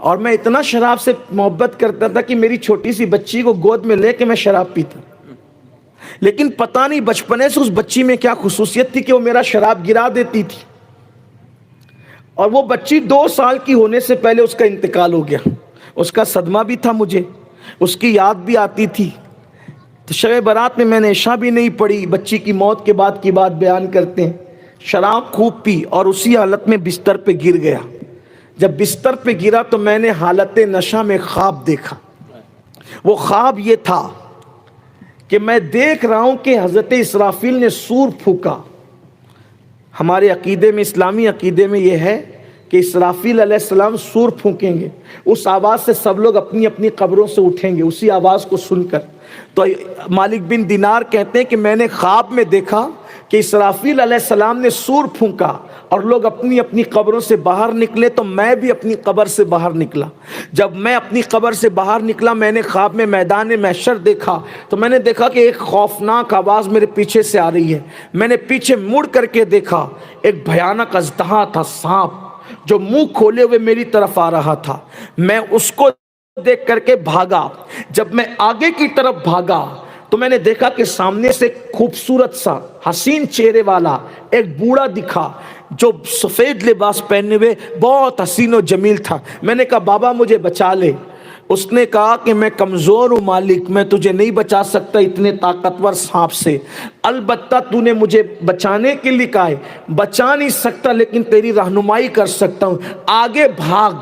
اور میں اتنا شراب سے محبت کرتا تھا کہ میری چھوٹی سی بچی کو گود میں لے کے میں شراب پیتا. لیکن پتہ نہیں بچپنے سے اس بچی میں کیا خصوصیت تھی کہ وہ میرا شراب گرا دیتی تھی. اور وہ بچی 2 سال کی ہونے سے پہلے اس کا انتقال ہو گیا. اس کا صدمہ بھی تھا مجھے, اس کی یاد بھی آتی تھی. تو شب برات میں نے عشاء بھی نہیں پڑھی. بچی کی موت کے بعد کی بات بیان کرتے ہیں. شراب خوب پی اور اسی حالت میں بستر پہ گر گیا. جب بستر پہ گرا تو میں نے حالت نشہ میں خواب دیکھا. وہ خواب یہ تھا کہ میں دیکھ رہا ہوں کہ حضرت اسرافیل نے سور پھونکا. ہمارے عقیدے میں, اسلامی عقیدے میں یہ ہے کہ اسرافیل علیہ السلام سور پھونکیں گے. اس آواز سے سب لوگ اپنی اپنی قبروں سے اٹھیں گے اسی آواز کو سن کر. تو مالک بن دینار کہتے ہیں کہ میں نے خواب میں دیکھا کہ اسرافیل علیہ السلام نے سور پھونکا اور لوگ اپنی اپنی قبروں سے باہر نکلے, تو میں بھی اپنی قبر سے باہر نکلا. جب میں اپنی قبر سے باہر نکلا میں نے خواب میں میدان محشر دیکھا. تو میں نے دیکھا کہ ایک خوفناک آواز میرے پیچھے سے آ رہی ہے. میں نے پیچھے مڑ کر کے دیکھا, ایک بھیانک اژدہا تھا, سانپ, جو منہ کھولے ہوئے میری طرف آ رہا تھا. میں اس کو دیکھ کر کے بھاگا. جب میں آگے کی طرف بھاگا تو میں نے دیکھا کہ سامنے سے خوبصورت سا حسین چہرے والا ایک بوڑھا دکھا جو سفید لباس پہنے ہوئے بہت حسین و جمیل تھا. میں نے کہا بابا مجھے بچا لے. اس نے کہا کہ میں کمزور ہوں مالک, میں تجھے نہیں بچا سکتا اتنے طاقتور سانپ سے. البتہ تو نے مجھے بچانے کے لیے کہا ہے, بچا نہیں سکتا لیکن تیری رہنمائی کر سکتا ہوں. آگے بھاگ,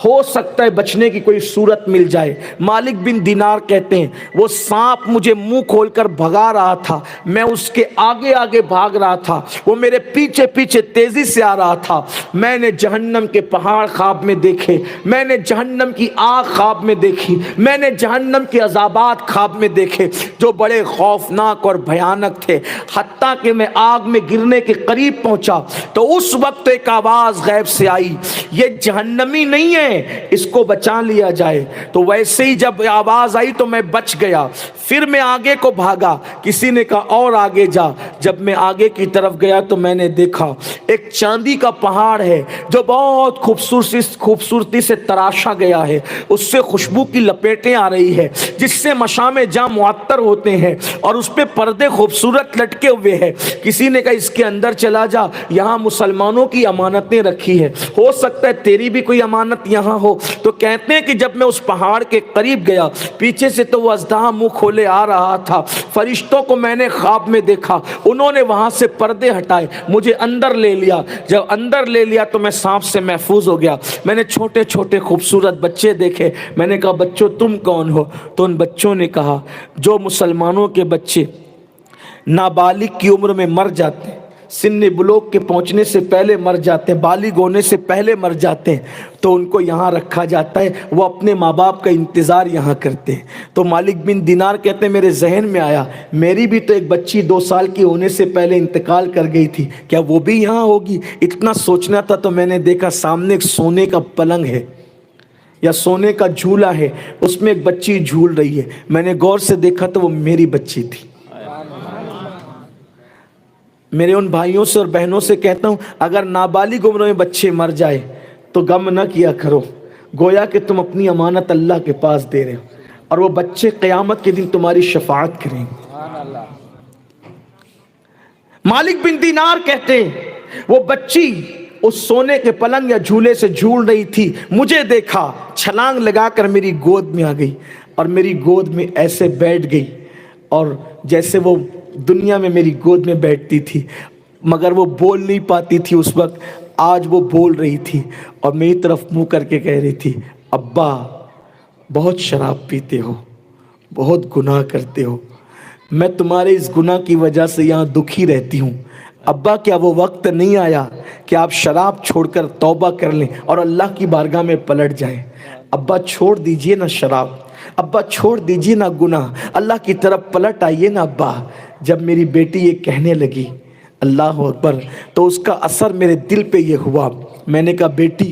ہو سکتا ہے بچنے کی کوئی صورت مل جائے. مالک بن دینار کہتے ہیں وہ سانپ مجھے منہ کھول کر بھگا رہا تھا, میں اس کے آگے آگے بھاگ رہا تھا, وہ میرے پیچھے پیچھے تیزی سے آ رہا تھا. میں نے جہنم کے پہاڑ خواب میں دیکھے, میں نے جہنم کی آگ خواب میں دیکھی, میں نے جہنم کے عذابات خواب میں دیکھے جو بڑے خوفناک اور بھیانک تھے. حتیٰ کہ میں آگ میں گرنے کے قریب پہنچا تو اس وقت ایک آواز غیب سے آئی, یہ جہنمی نہیں ہے, اس کو بچا لیا جائے. تو ویسے ہی جب آواز آئی تو میں بچ گیا. پھر میں آگے کو بھاگا, کسی نے کہا اور آگے جا. جب میں آگے کی طرف گیا تو میں نے دیکھا ایک چاندی کا پہاڑ ہے جو بہت خوبصورتی سے تراشا گیا ہے. اس سے خوشبو کی لپیٹیں آ رہی ہے جس سے مشام جاں معطر ہوتے ہیں اور اس پہ پردے خوبصورت لٹکے ہوئے ہیں. کسی نے کہا اس کے اندر چلا جا, یہاں مسلمانوں کی امانتیں رکھی ہے, ہو سکتا ہے تیری بھی کوئی امانت یہاں ہو. تو کہتے ہیں کہ جب میں اس پہاڑ کے قریب گیا پیچھے سے تو وہ اژدہا منہ کھولے آ رہا تھا. فرشتوں کو میں نے خواب میں دیکھا, انہوں نے وہاں سے پردے ہٹائے, مجھے اندر لے لیا. جب اندر لے لیا تو میں سانپ سے محفوظ ہو گیا. میں نے چھوٹے چھوٹے خوبصورت بچے دیکھے. میں نے کہا بچوں تم کون ہو؟ تو ان بچوں نے کہا جو مسلمانوں کے بچے نابالغ کی عمر میں مر جاتے ہیں, سن بلوغ کے پہنچنے سے پہلے مر جاتے ہیں, بالغ ہونے سے پہلے مر جاتے ہیں, تو ان کو یہاں رکھا جاتا ہے, وہ اپنے ماں باپ کا انتظار یہاں کرتے ہیں. تو مالک بن دینار کہتے ہیں میرے ذہن میں آیا میری بھی تو ایک بچی 2 سال کی ہونے سے پہلے انتقال کر گئی تھی, کیا وہ بھی یہاں ہوگی؟ اتنا سوچنا تھا تو میں نے دیکھا سامنے ایک سونے کا پلنگ ہے یا سونے کا جھولا ہے, اس میں ایک بچی جھول رہی ہے. میں نے غور سے دیکھا تو وہ میری بچی تھی. میرے ان بھائیوں سے اور بہنوں سے کہتا ہوں اگر نابالغ عمر میں بچے مر جائے تو غم نہ کیا کرو, گویا کہ تم اپنی امانت اللہ کے پاس دے رہے ہو اور وہ بچے قیامت کے دن تمہاری شفاعت کریں گے. مالک بن دینار کہتے ہیں وہ بچی اس سونے کے پلنگ یا جھولے سے جھول رہی تھی, مجھے دیکھا, چھلانگ لگا کر میری گود میں آ گئی اور میری گود میں ایسے بیٹھ گئی اور جیسے وہ دنیا میں میری گود میں بیٹھتی تھی, مگر وہ بول نہیں پاتی تھی اس وقت. آج وہ بول رہی تھی اور میری طرف منہ کر کے کہہ رہی تھی ابا بہت شراب پیتے ہو, بہت گناہ کرتے ہو, میں تمہارے اس گناہ کی وجہ سے یہاں دکھی رہتی ہوں. ابا کیا وہ وقت نہیں آیا کہ آپ شراب چھوڑ کر توبہ کر لیں اور اللہ کی بارگاہ میں پلٹ جائیں؟ ابا چھوڑ دیجئے نا شراب, ابا چھوڑ دیجئے نا گناہ, اللہ کی طرف پلٹ آئیے نا ابا. جب میری بیٹی یہ کہنے لگی اللہ اکبر تو اس کا اثر میرے دل پہ یہ ہوا. میں نے کہا بیٹی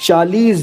40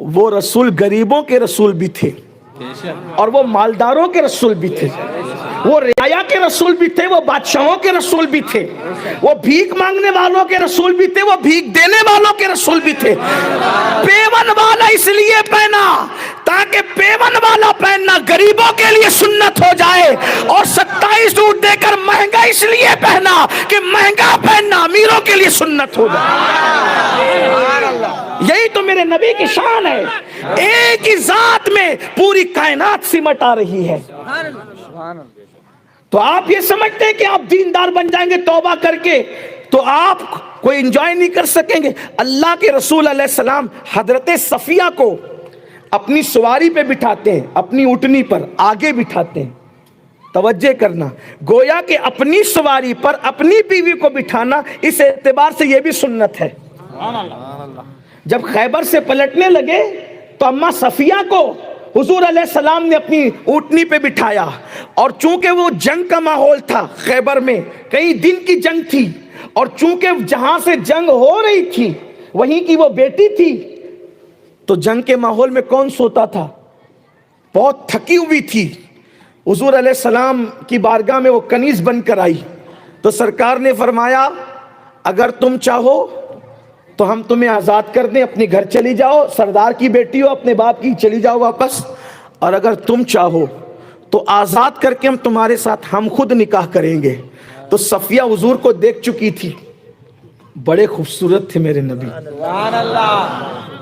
وہ رسول غریبوں کے رسول بھی تھے اور وہ مالداروں کے رسول بھی تھے، وہ رعایا کے رسول بھی تھے، وہ بادشاہوں کے رسول بھی تھے، وہ بھیک مانگنے والوں کے رسول بھی تھے، وہ بھیک دینے والوں کے رسول بھی تھے۔ پیون والا اس لیے پہنا تاکہ پیون والا پہننا غریبوں کے لیے سنت ہو جائے، اور 27 اونٹ دے کر مہنگا اس لیے پہنا کہ مہنگا پہننا امیروں کے لیے سنت ہو جائے۔ یہی تو میرے نبی کی شان ہے، ایک ہی ذات میں پوری کائنات سمٹ آ رہی ہے۔ تو آپ یہ سمجھتے ہیں کہ آپ دیندار بن جائیں گے توبہ کر کے تو آپ کوئی انجوائے نہیں کر سکیں گے؟ اللہ کے رسول علیہ السلام حضرت صفیہ کو اپنی سواری پہ بٹھاتے ہیں، اپنی اونٹنی پر آگے بٹھاتے ہیں۔ توجہ کرنا، گویا کہ اپنی سواری پر اپنی بیوی کو بٹھانا اس اعتبار سے یہ بھی سنت ہے۔ جب خیبر سے پلٹنے لگے تو اماں صفیہ کو حضور علیہ السلام نے اپنی اونٹنی پہ بٹھایا، اور چونکہ وہ جنگ کا ماحول تھا، خیبر میں کئی دن کی جنگ تھی، اور چونکہ جہاں سے جنگ ہو رہی تھی وہیں کی وہ بیٹی تھی، تو جنگ کے ماحول میں کون سوتا تھا؟ بہت تھکی ہوئی تھی۔ حضور علیہ السلام کی بارگاہ میں وہ کنیز بن کر آئی تو سرکار نے فرمایا اگر تم چاہو تو ہم تمہیں آزاد کر دیں، اپنے گھر چلی جاؤ، سردار کی بیٹی ہو، اپنے باپ کی چلی جاؤ واپس، اور اگر تم چاہو تو آزاد کر کے ہم تمہارے ساتھ ہم خود نکاح کریں گے۔ تو صفیہ حضور کو دیکھ چکی تھی، بڑے خوبصورت تھے میرے نبی،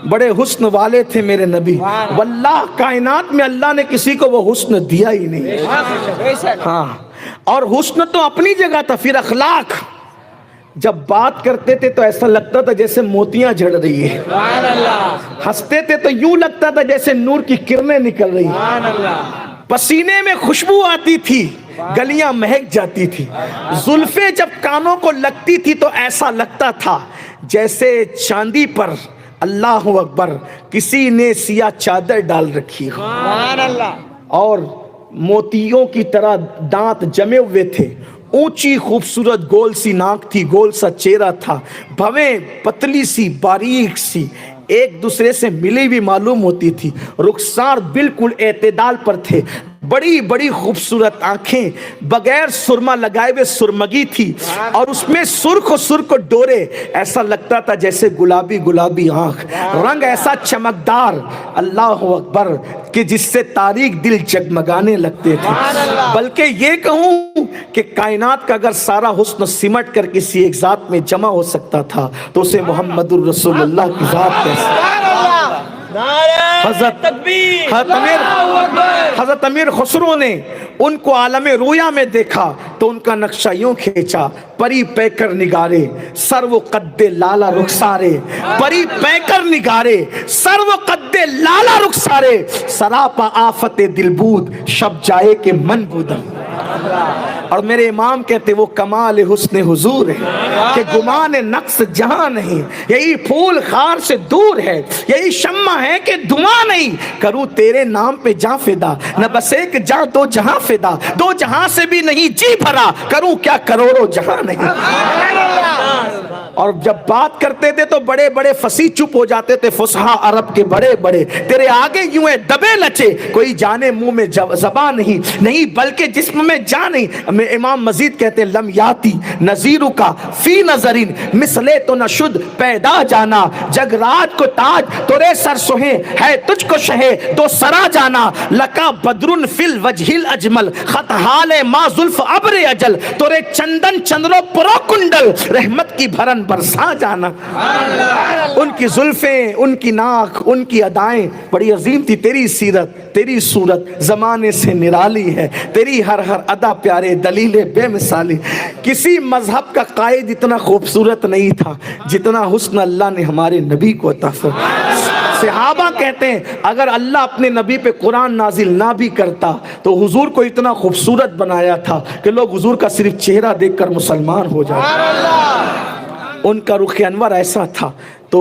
بڑے حسن والے تھے میرے نبی، واللہ کائنات میں اللہ نے کسی کو وہ حسن دیا ہی نہیں۔ ہاں، اور حسن تو اپنی جگہ تھا، پھر اخلاق، جب بات کرتے تھے تو ایسا لگتا تھا جیسے موتیاں جھڑ رہی ہے، ہنستے تھے تو یوں لگتا تھا جیسے نور کی کرنیں نکل رہی ہیں، پسینے میں خوشبو آتی تھی، گلیاں مہک جاتی تھی، زلفیں جب کانوں کو لگتی تھی تو ایسا لگتا تھا جیسے چاندی پر اللہ اکبر کسی نے سیاہ چادر ڈال رکھی ہو، اور موتیوں کی طرح دانت جمے ہوئے تھے، اونچی خوبصورت گول سی ناک تھی، گول سا چہرہ تھا، بھویں پتلی سی باریک سی ایک دوسرے سے ملی بھی معلوم ہوتی تھی، رخسار بالکل اعتدال پر تھے، بڑی بڑی خوبصورت آنکھیں، بغیر سرما لگائے ہوئے سرمگی تھی، اور اس میں سرخ ڈورے، ایسا لگتا تھا جیسے گلابی گلابی آنکھ، رنگ ایسا چمکدار، اللہ اکبر، کہ جس سے تاریک دل جگمگانے لگتے تھے۔ بلکہ یہ کہوں کہ کائنات کا اگر سارا حسن سمٹ کر کسی ایک ذات میں جمع ہو سکتا تھا تو اسے محمد الرسول اللہ کی ذات کیسے؟ حضرت امیر خسرو نے ان کو عالم رویا میں دیکھا تو ان کا نقشہ یوں کھینچا، پری پیکر نگارے سرو قد لالا رخسارے، پری پیکر نگارے سرو قد لالا رخسارے، سراپا آفت دلبود شب جائے کے من بودم۔ اور میرے امام کہتے وہ کمال حسن حضور ہے کہ گمان نقص جہاں نہیں، یہی پھول خار سے دور ہے، یہی شمع ہے کہ دھواں نہیں، کروں تیرے نام پہ جاں فدا، نہ بس ایک جاں دو جہاں فدا، دو جہاں سے بھی نہیں جی بھرا، کروں کیا کروڑوں جہاں نہیں۔ اور جب بات کرتے تھے تو بڑے بڑے فصیح چپ ہو جاتے تھے، فصحا عرب کے بڑے بڑے، تیرے آگے یوں ہے دبے لچے، کوئی جانے منہ میں زبان نہیں بلکہ جسم میں جان نہیں۔ امام مزید کہتے ہیں لم یاتی نظیرو کا فی نظرین مثلے تو نشد پیدا جانا، جگ راج کو تاج تورے سر سوہیں ہے تجھ کو شہے دو سرا جانا، لکا بدرن فی الوجہ الاجمل خط حال ما زلف ابر اجل، تورے چندن چندرو پرو کنڈل رحمت کی بھرن برسا جانا۔ ان کی زلفیں، ان کی ناک، ان کی ادائیں بڑی عظیم تھی۔ تیری سیرت، تیری صورت زمانے سے نرالی ہے، تیری ہر ادا پیارے دلیل بے مثالی۔ کسی مذہب کا قائد اتنا خوبصورت نہیں تھا جتنا حسن اللہ نے ہمارے نبی کو عطا فرمایا۔ صحابہ کہتے ہیں اگر اللہ اپنے نبی پہ قرآن نازل نہ بھی کرتا تو حضور کو اتنا خوبصورت بنایا تھا کہ لوگ حضور کا صرف چہرہ دیکھ کر مسلمان ہو جاتے۔ ان کا رخ انور ایسا تھا۔ تو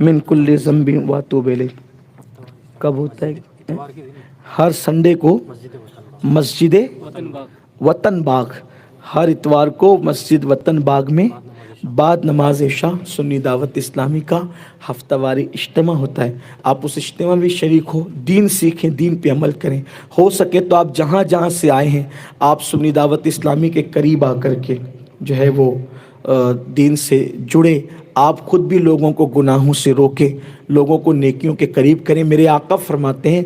من کل ذنب واتوب الیہ. کب ہوتا ہے؟ ہر سنڈے کو مسجد وطن باغ، ہر اتوار کو مسجد وطن باغ میں بعد نماز عشاء سنی دعوت اسلامی کا ہفتہ واری اجتماع ہوتا ہے. آپ اس اجتماع میں شریک ہو، دین سیکھیں، دین پہ عمل کریں. ہو سکے تو آپ جہاں جہاں سے آئے ہیں آپ سنی دعوت اسلامی کے قریب آ کر کے جو ہے وہ دین سے جڑے. آپ خود بھی لوگوں کو گناہوں سے روکیں، لوگوں کو نیکیوں کے قریب کریں. میرے آقا فرماتے ہیں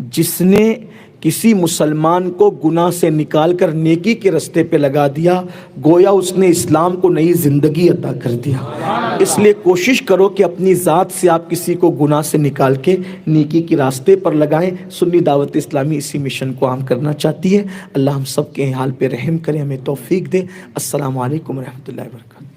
جس نے کسی مسلمان کو گناہ سے نکال کر نیکی کے رستے پہ لگا دیا گویا اس نے اسلام کو نئی زندگی عطا کر دیا. اس لیے کوشش کرو کہ اپنی ذات سے آپ کسی کو گناہ سے نکال کے نیکی کے راستے پر لگائیں. سنی دعوت اسلامی اسی مشن کو عام کرنا چاہتی ہے. اللہ ہم سب کے حال پہ رحم کرے، ہمیں توفیق دے. السلام علیکم ورحمۃ اللہ وبرکاتہ.